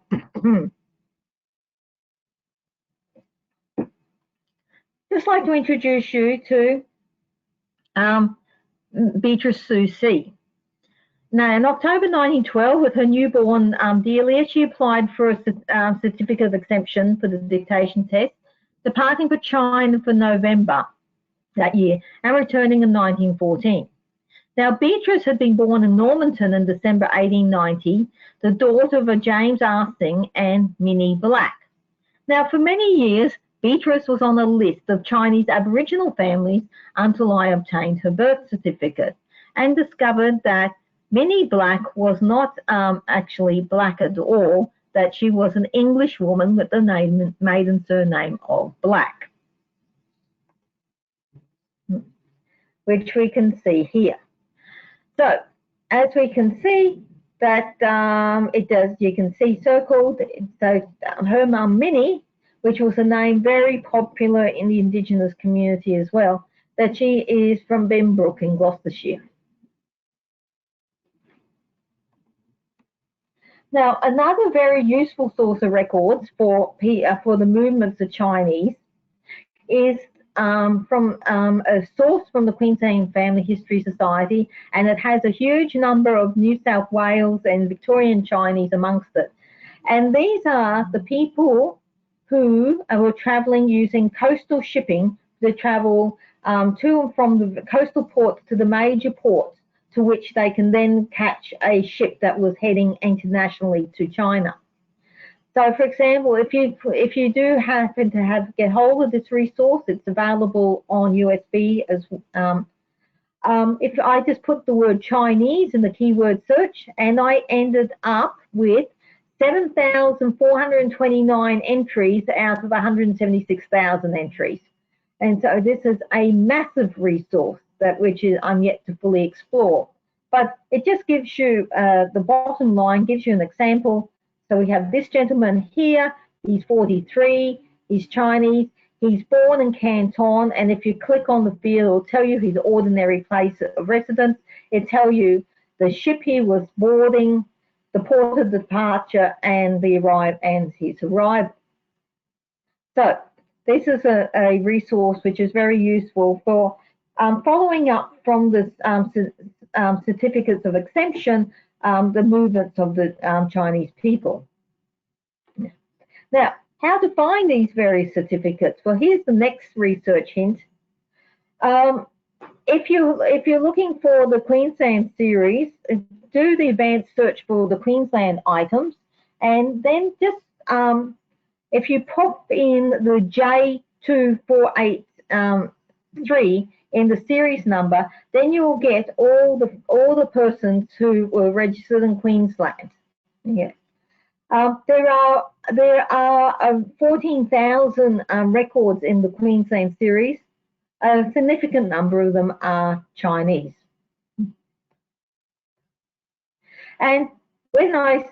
Speaker 3: just like to introduce you to Beatrice Sue C. Now, in October 1912, with her newborn Delia, she applied for a certificate of exemption for the dictation test, departing for China for November that year and returning in 1914. Now, Beatrice had been born in Normanton in December 1890, the daughter of a James Arsting and Minnie Black. Now, for many years, Beatrice was on a list of Chinese Aboriginal families until I obtained her birth certificate and discovered that Minnie Black was not actually black at all, that she was an English woman with the maiden surname of Black. which we can see here. So as we can see that you can see circled, so her mum Minnie, which was a name very popular in the Indigenous community as well, that she is from Benbrook in Gloucestershire. Now, another very useful source of records for the movements of Chinese is from a source from the Queensland Family History Society, and it has a huge number of New South Wales and Victorian Chinese amongst it. And these are the people who were travelling using coastal shipping to travel to and from the coastal ports to the major ports, to which they can then catch a ship that was heading internationally to China. So, for example, if you do happen to get hold of this resource, it's available on USB as if I just put the word Chinese in the keyword search, and I ended up with 7,429 entries out of 176,000 entries. And so this is a massive resource which I'm yet to fully explore. But it just gives you, the bottom line gives you an example. So we have this gentleman here, he's 43, he's Chinese, he's born in Canton, and if you click on the field, it'll tell you his ordinary place of residence. It'll tell you the ship he was boarding, the port of departure, and his arrival. So this is a resource which is very useful for following up from the certificates of exemption, the movements of the Chinese people. Now, how to find these various certificates? Well, here's the next research hint. If you're looking for the Queensland series, do the advanced search for the Queensland items, and then just if you pop in the J2483 in the series number, then you will get all the persons who were registered in Queensland. Yeah. There are 14,000 records in the Queensland series. A significant number of them are Chinese. And when I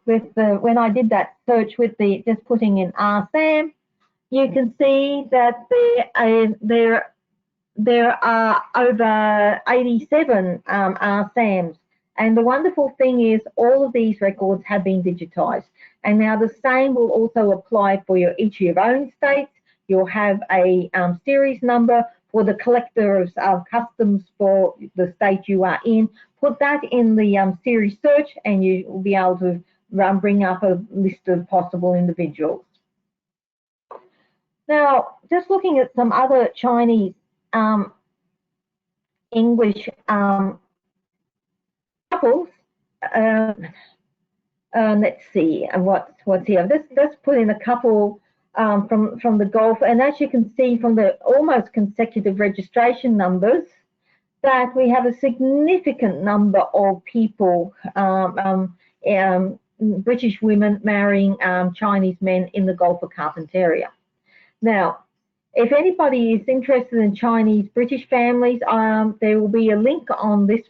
Speaker 3: when I did that search with just putting in RSAM, you can see that there are over 87 RSAMs. And the wonderful thing is all of these records have been digitized. And now the same will also apply for each of your own states. You'll have a series number for the collector of customs for the state you are in. Put that in the series search, and you will be able to bring up a list of possible individuals. Now, just looking at some other Chinese English couples. Let's see what's here. Let's put in a couple from the Gulf, and as you can see from the almost consecutive registration numbers, that we have a significant number of people, British women marrying Chinese men in the Gulf of Carpentaria. Now, if anybody is interested in Chinese British families, there will be a link on this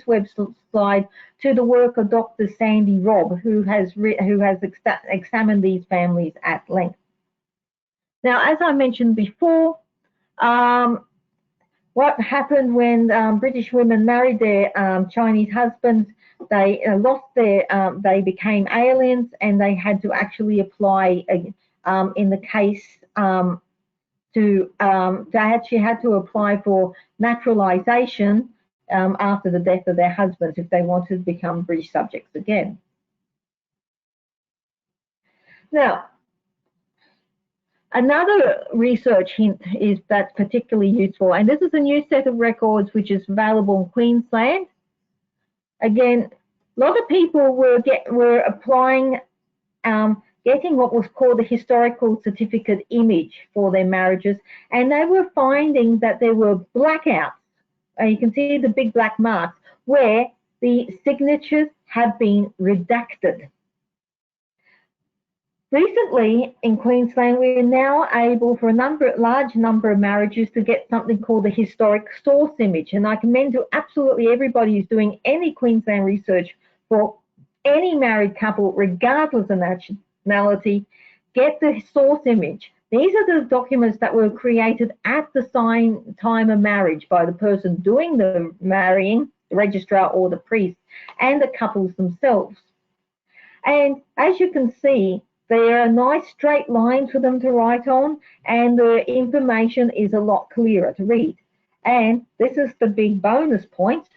Speaker 3: web slide to the work of Dr. Sandy Robb, who has examined these families at length. Now, as I mentioned before, what happened when British women married their Chinese husbands? They they became aliens, and they had to actually apply in the case. They actually had to apply for naturalisation after the death of their husbands if they wanted to become British subjects again. Now, another research hint that's particularly useful, and this is a new set of records which is available in Queensland. Again, a lot of people were applying, getting what was called the historical certificate image for their marriages, and they were finding that there were blackouts. You can see the big black marks where the signatures have been redacted. Recently in Queensland, we're now able for a large number of marriages to get something called the historic source image. And I commend to absolutely everybody who's doing any Queensland research for any married couple, regardless of nationality, get the source image. These are the documents that were created at the time of marriage by the person doing the marrying, the registrar or the priest, and the couples themselves. And as you can see, there are nice straight lines for them to write on, and the information is a lot clearer to read. And this is the big bonus point.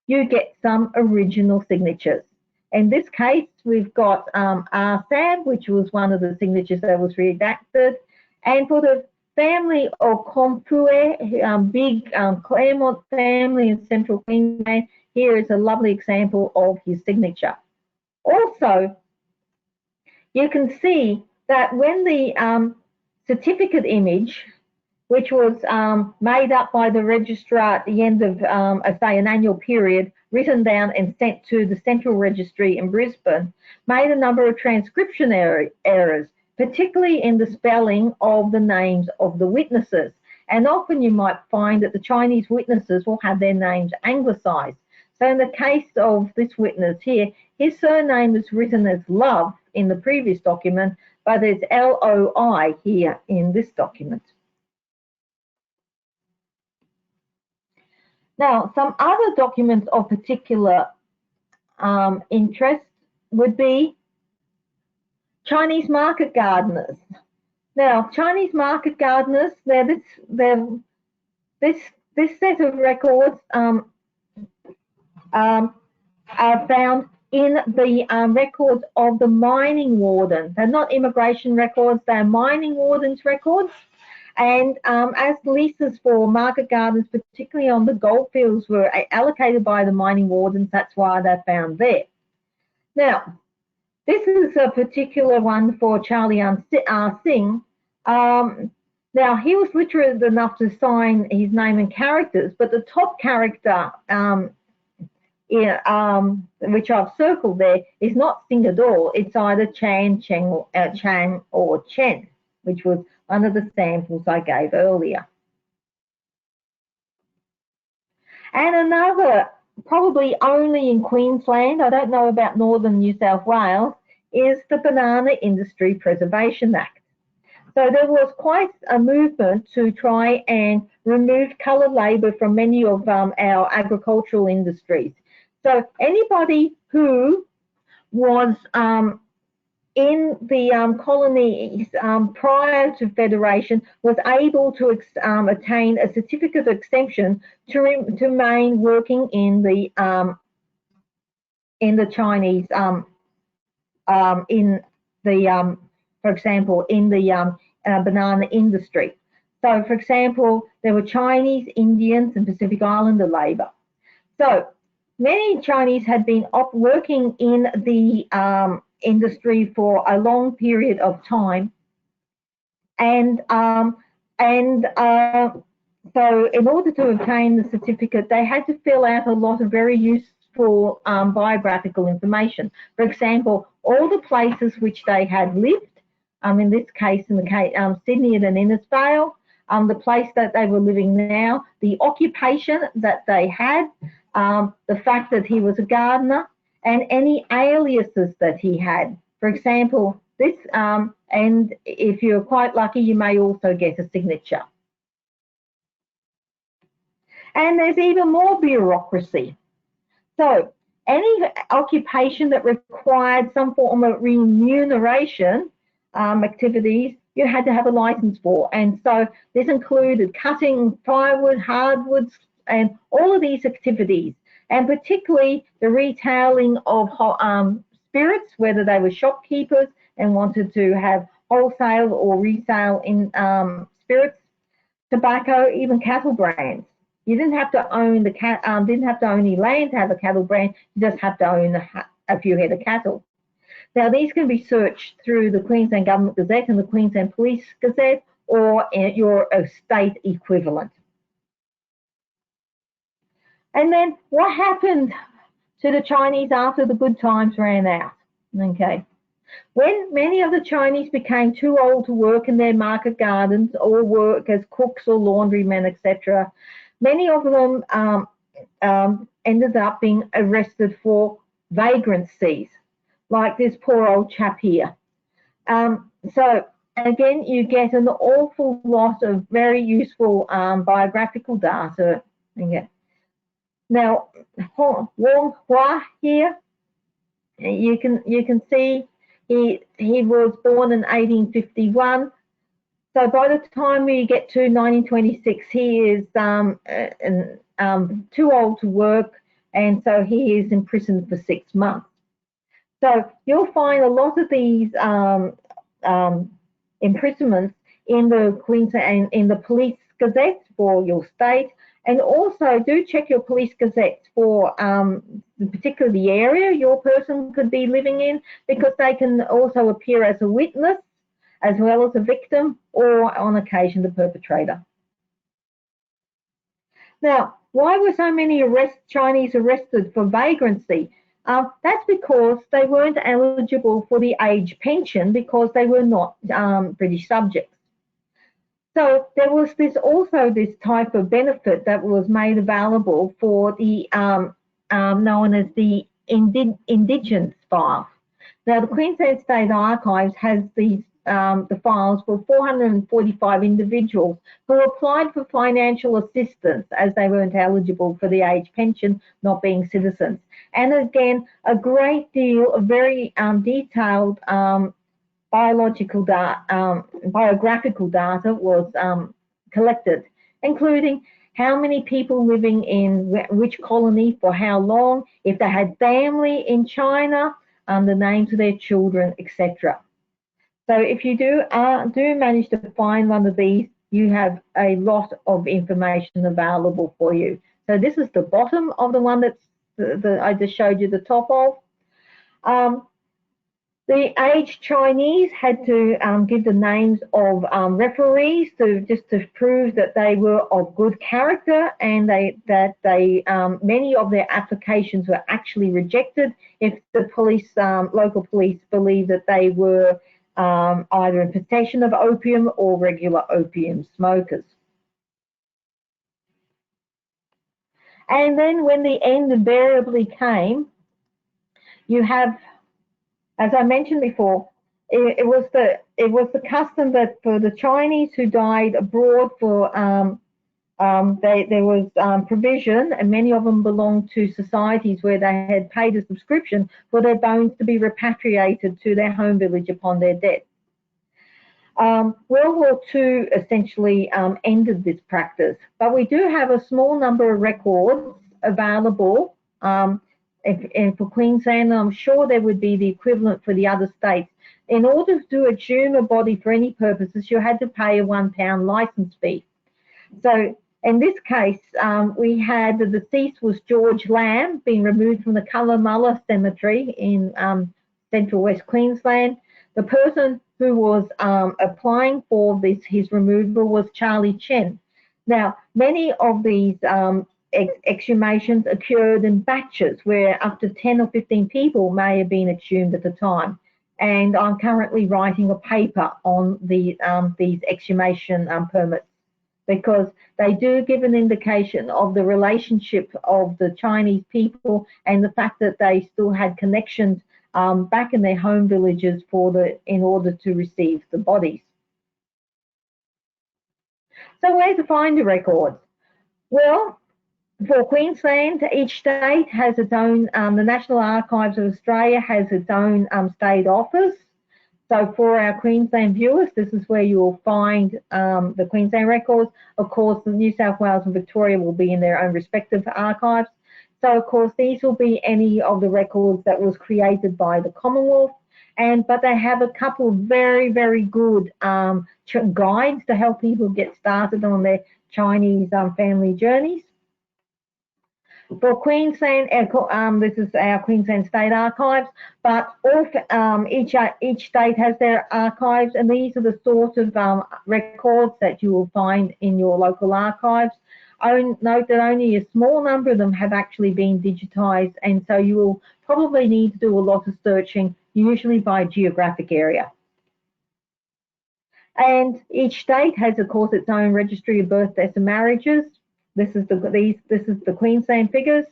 Speaker 3: You get some original signatures. In this case, we've got R-Sam, which was one of the signatures that was redacted. And for the family of Kompue, big Claremont family in central Queensland, here is a lovely example of his signature. Also, you can see that when the certificate image, which was made up by the registrar at the end of, say, an annual period, written down and sent to the Central Registry in Brisbane, made a number of transcription errors, particularly in the spelling of the names of the witnesses. And often you might find that the Chinese witnesses will have their names anglicised. So in the case of this witness here, his surname is written as Love in the previous document, but it's L-O-I here in this document. Now, some other documents of particular interest would be Chinese market gardeners. Now, Chinese market gardeners, this set of records are found in the records of the mining warden. They're not immigration records, they're mining wardens records. And as leases for market gardens, particularly on the goldfields, were allocated by the mining wardens, that's why they're found there. Now, this is a particular one for Charlie Singh. Now, he was literate enough to sign his name and characters, but the top character, which I've circled there, is not Singh at all. It's either Chan, Chan, or Chen, which was one of the samples I gave earlier. And another, probably only in Queensland, I don't know about northern New South Wales, is the Banana Industry Preservation Act. So there was quite a movement to try and remove coloured labour from many of our agricultural industries. So anybody who was in the colonies prior to Federation was able to attain a certificate of exemption to remain working in the Chinese, for example, in the banana industry. So, for example, there were Chinese, Indians, and Pacific Islander labour. So many Chinese had been working in the industry for a long period of time, and so in order to obtain the certificate, they had to fill out a lot of very useful biographical information. For example, all the places which they had lived, in this case, Sydney and Innisfail, the place that they were living now, the occupation that they had, the fact that he was a gardener, and any aliases that he had. For example, this, and if you're quite lucky, you may also get a signature. And there's even more bureaucracy. So any occupation that required some form of remuneration activities, you had to have a license for. And so this included cutting firewood, hardwoods, and all of these activities, and particularly the retailing of spirits, whether they were shopkeepers and wanted to have wholesale or resale in spirits, tobacco, even cattle brands. You didn't have to own didn't have to own any land to have a cattle brand. You just have to own a few head of cattle. Now, these can be searched through the Queensland Government Gazette and the Queensland Police Gazette, or your state equivalent. And then what happened to the Chinese after the good times ran out? Okay, When many of the Chinese became too old to work in their market gardens or work as cooks or laundrymen, etc., many of them ended up being arrested for vagrancies, like this poor old chap here. So again, you get an awful lot of very useful biographical data. Okay. Now, Wong Hua here, you can see he was born in 1851. So by the time we get to 1926, he is too old to work, and so he is imprisoned for 6 months. So you'll find a lot of these imprisonments in the Queensland, in the police gazettes for your state, and also do check your police gazettes for particularly the area your person could be living in, because they can also appear as a witness as well as a victim, or on occasion the perpetrator. Now, why were so many Chinese arrested for vagrancy? That's because they weren't eligible for the age pension because they were not British subjects. So there was this type of benefit that was made available for the known as the Indigenous file. Now, the Queensland State Archives has these the files for 445 individuals who applied for financial assistance as they weren't eligible for the age pension, not being citizens. And again, a great deal of very detailed biographical data was collected, including how many people living in which colony for how long, if they had family in China, the names of their children, etc. So if you do manage to find one of these, you have a lot of information available for you. So this is the bottom of the one that's I just showed you the top of. The aged Chinese had to give the names of referees just to prove that they were of good character, and many of their applications were actually rejected if the police, local police, believed that they were either in possession of opium or regular opium smokers. And then when the end invariably came, you have, as I mentioned before, it was the custom that for the Chinese who died abroad, for there was provision, and many of them belonged to societies where they had paid a subscription for their bones to be repatriated to their home village upon their death. World War II essentially ended this practice, but we do have a small number of records available. And for Queensland, I'm sure there would be the equivalent for the other states. In order to exhume a body for any purposes, you had to pay a £1 licence fee. So in this case, we had the deceased was George Lamb, being removed from the Cunnamulla Cemetery in central West Queensland. The person who was applying for his removal was Charlie Chen. Now, many of these exhumations occurred in batches where up to 10 or 15 people may have been exhumed at a time. And I'm currently writing a paper on these exhumation permits, because they do give an indication of the relationship of the Chinese people and the fact that they still had connections back in their home villages in order to receive the bodies. So where to find the records? Well, for Queensland, each state has its own, the National Archives of Australia has its own state office. So for our Queensland viewers, this is where you will find the Queensland records. Of course, the New South Wales and Victoria will be in their own respective archives. So of course, these will be any of the records that was created by the Commonwealth. But they have a couple of very, very good guides to help people get started on their Chinese family journeys. For Queensland, this is our Queensland State Archives, but each state has their archives, and these are the sort of records that you will find in your local archives. Note that only a small number of them have actually been digitised, and so you will probably need to do a lot of searching usually by geographic area. And each state has, of course, its own registry of birth, deaths and marriages. This is the Queensland figures.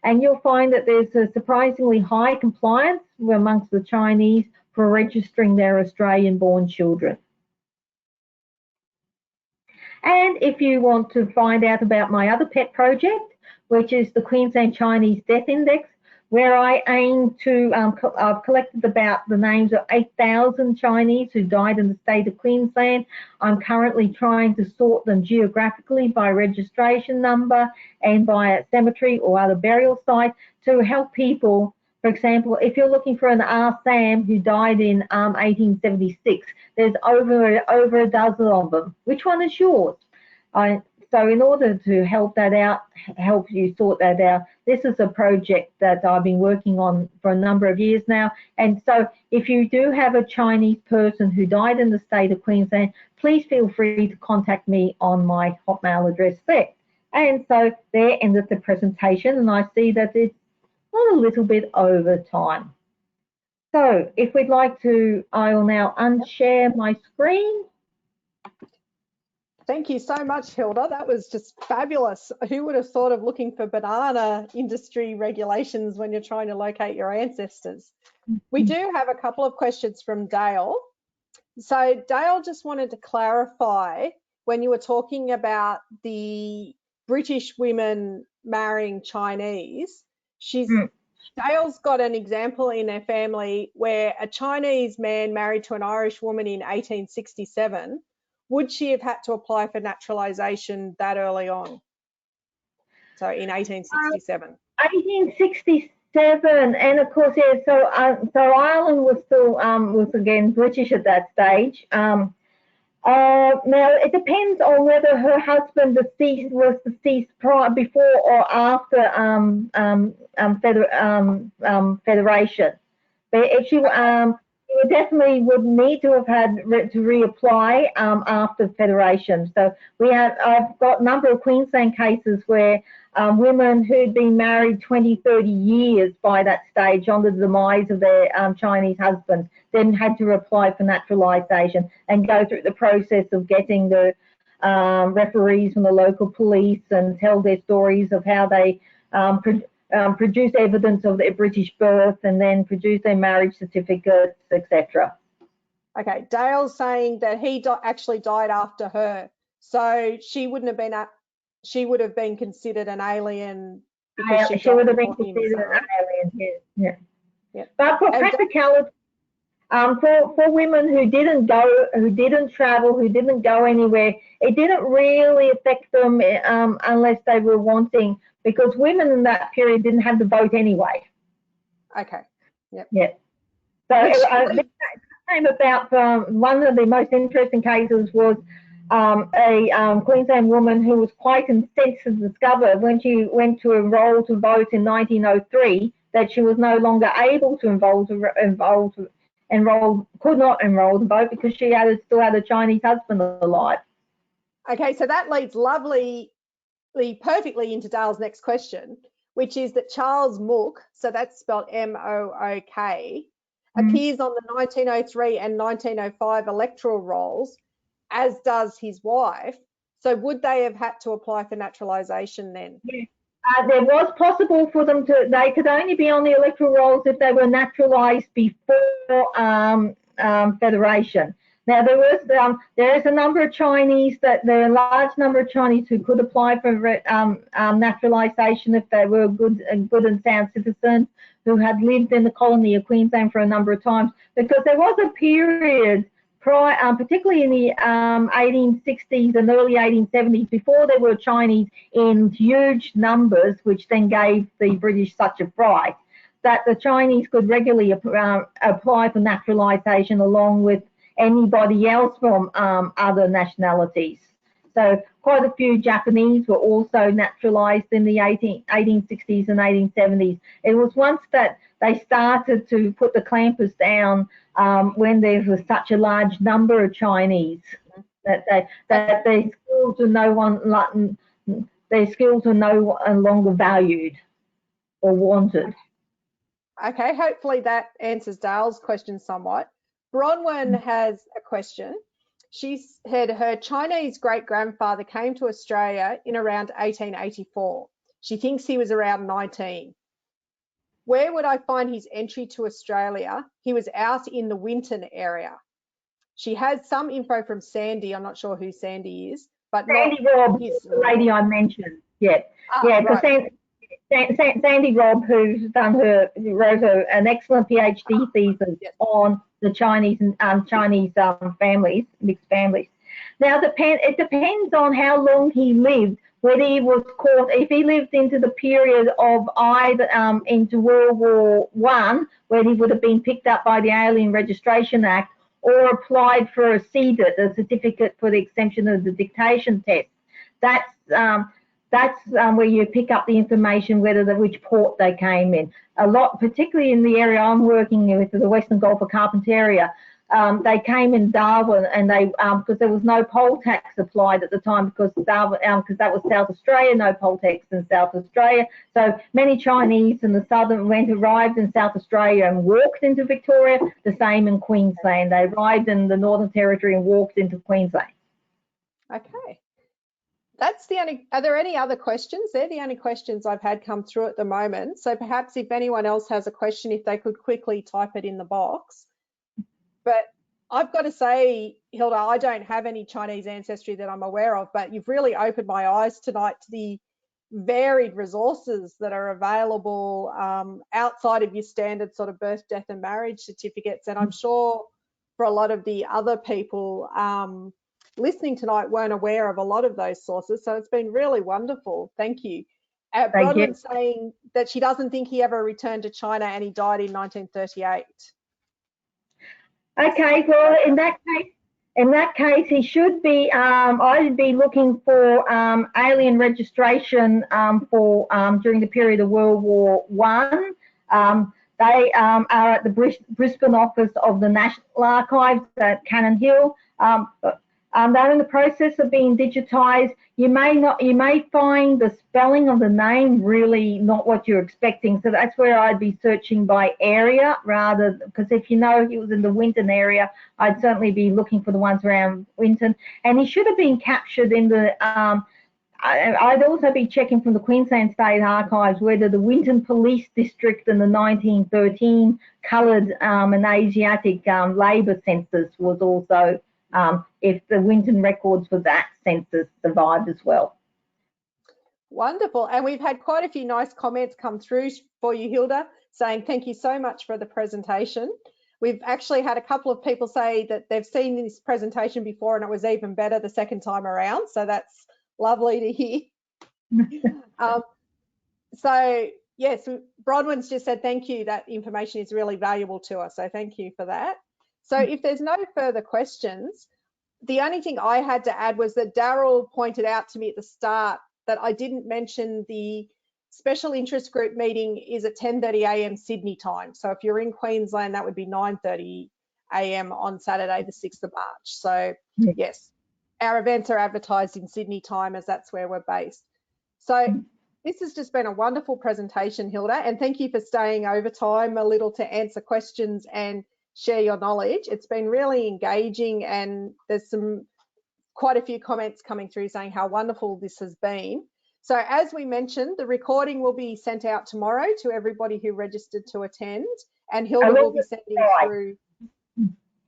Speaker 3: And you'll find that there's a surprisingly high compliance amongst the Chinese for registering their Australian-born children. And if you want to find out about my other pet project, which is the Queensland Chinese Death Index, where I aim to, I've collected about the names of 8,000 Chinese who died in the state of Queensland. I'm currently trying to sort them geographically by registration number and by a cemetery or other burial site to help people. For example, if you're looking for an R. Sam who died in 1876, there's over a dozen of them. Which one is yours? So in order to help that out, help you sort that out, this is a project that I've been working on for a number of years now. And so if you do have a Chinese person who died in the state of Queensland, please feel free to contact me on my Hotmail address there. And so there ended the presentation, and I see that it's a little bit over time. So if we'd like to, I will now unshare my screen.
Speaker 1: Thank you so much, Hilda. That was just fabulous. Who would have thought of looking for banana industry regulations when you're trying to locate your ancestors? We do have a couple of questions from Dale. So Dale just wanted to clarify, when you were talking about the British women marrying Chinese, Dale's got an example in their family where a Chinese man married to an Irish woman in 1867. Would she have had to apply for naturalisation that early on? So in 1867.
Speaker 3: 1867, and of course, yeah. So Ireland was still was again British at that stage. Now it depends on whether her husband was deceased before or after federation. But if she you definitely would need to have had to reapply after federation. So I've got a number of Queensland cases where women who'd been married 20, 30 years by that stage on the demise of their Chinese husband then had to apply for naturalisation and go through the process of getting the referees from the local police and tell their stories of how they produce evidence of their British birth and then produce their marriage certificates, etc.
Speaker 1: Okay, Dale's saying that he actually died after her, so she wouldn't have been she would have been considered an alien because she
Speaker 3: would have been considered an alien. Yeah. But for practicality, for women who didn't travel, who didn't go anywhere, it didn't really affect them unless they were wanting. Because women in that period didn't have the vote anyway.
Speaker 1: Okay. Yep.
Speaker 3: Yeah. So this came about from one of the most interesting cases was a Queensland woman who was quite incensed to discover when she went to enrol to vote in 1903 that she was no longer able to could not enrol to vote because she still had a Chinese husband alive.
Speaker 1: Okay, so that leads perfectly into Dale's next question, which is that Charles Mook, so that's spelled M-O-O-K, appears on the 1903 and 1905 electoral rolls, as does his wife. So would they have had to apply for naturalisation then?
Speaker 3: Yeah. There was possible for them to, they could only be on the electoral rolls if they were naturalised before federation. Now there is a number of Chinese there are a large number of Chinese who could apply for naturalisation if they were good and sound citizens who had lived in the colony of Queensland for a number of times, because there was a period particularly in the 1860s and early 1870s, before there were Chinese in huge numbers, which then gave the British such a fright, that the Chinese could regularly apply for naturalisation along with anybody else from other nationalities. So quite a few Japanese were also naturalised in the 1860s and 1870s. It was once that they started to put the clampers down when there was such a large number of Chinese that their skills were no longer valued or wanted.
Speaker 1: Okay, hopefully that answers Dale's question somewhat. Bronwyn has a question. She said her Chinese great-grandfather came to Australia in around 1884. She thinks he was around 19. Where would I find his entry to Australia? He was out in the Winton area. She has some info from Sandy. I'm not sure who Sandy is, but
Speaker 3: Sandy
Speaker 1: not
Speaker 3: Robb,
Speaker 1: his...
Speaker 3: the lady I mentioned. Yeah,
Speaker 1: right.
Speaker 3: Sandy Robb, who wrote an excellent PhD thesis on the Chinese and families, mixed families. Now, it depends on how long he lived, whether he was caught, if he lived into the period of either into World War I, where he would have been picked up by the Alien Registration Act, or applied for a CDIT, a certificate for the exemption of the dictation test. That's where you pick up the information, which port they came in. A lot, particularly in the area I'm working with, the Western Gulf of Carpentaria, they came in Darwin, and they because there was no poll tax applied at the time, because Darwin, because that was South Australia, no poll tax in South Australia. So many Chinese in the southern arrived in South Australia and walked into Victoria. The same in Queensland. They arrived in the Northern Territory and walked into Queensland.
Speaker 1: Okay. That's the only, are there any other questions? They're the only questions I've had come through at the moment. So perhaps if anyone else has a question, if they could quickly type it in the box. But I've got to say, Hilda, I don't have any Chinese ancestry that I'm aware of, but you've really opened my eyes tonight to the varied resources that are available outside of your standard sort of birth, death and marriage certificates. And I'm sure for a lot of the other people listening tonight weren't aware of a lot of those sources. So it's been really wonderful. Thank you. Bronwyn saying that she doesn't think he ever returned to China and he died in 1938.
Speaker 3: Okay, well, in that case, he should be. I'd be looking for alien registration for during the period of World War I. They are at the Brisbane office of the National Archives at Cannon Hill. They're in the process of being digitised. You may find the spelling of the name really not what you're expecting. So that's where I'd be searching by area rather, because if you know he was in the Winton area, I'd certainly be looking for the ones around Winton. And he should have been captured in the, I'd also be checking from the Queensland State Archives whether the Winton Police District in the 1913 coloured and Asiatic labour census was also, if the Winton records for that census survived as well.
Speaker 1: Wonderful. And we've had quite a few nice comments come through for you, Hilda, saying thank you so much for the presentation. We've actually had a couple of people say that they've seen this presentation before and it was even better the second time around. So that's lovely to hear. So yes, Bronwyn's just said thank you. That information is really valuable to us. So thank you for that. So if there's no further questions, the only thing I had to add was that Daryl pointed out to me at the start that I didn't mention the special interest group meeting is at 10:30 a.m. Sydney time. So if you're in Queensland, that would be 9:30 a.m. on Saturday, the 6th of March. So yes, our events are advertised in Sydney time as that's where we're based. So this has just been a wonderful presentation, Hilda, and thank you for staying overtime a little to answer questions and share your knowledge. It's been really engaging, and there's quite a few comments coming through saying how wonderful this has been. So as we mentioned, the recording will be sent out tomorrow to everybody who registered to attend, and Hilda will be sending through.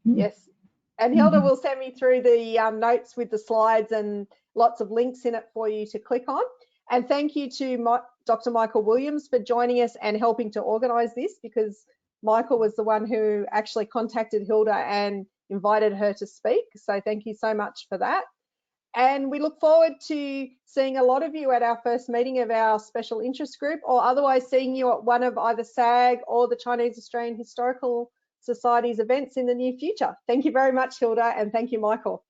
Speaker 1: Yes, and Hilda will send me through the notes with the slides and lots of links in it for you to click on. And thank you to Dr. Michael Williams for joining us and helping to organise this, because Michael was the one who actually contacted Hilda and invited her to speak. So thank you so much for that. And we look forward to seeing a lot of you at our first meeting of our special interest group, or otherwise seeing you at one of either SAG or the Chinese Australian Historical Society's events in the near future. Thank you very much, Hilda, and thank you, Michael.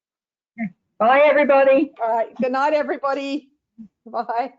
Speaker 3: Bye, everybody.
Speaker 1: All right. Good night, everybody. Bye.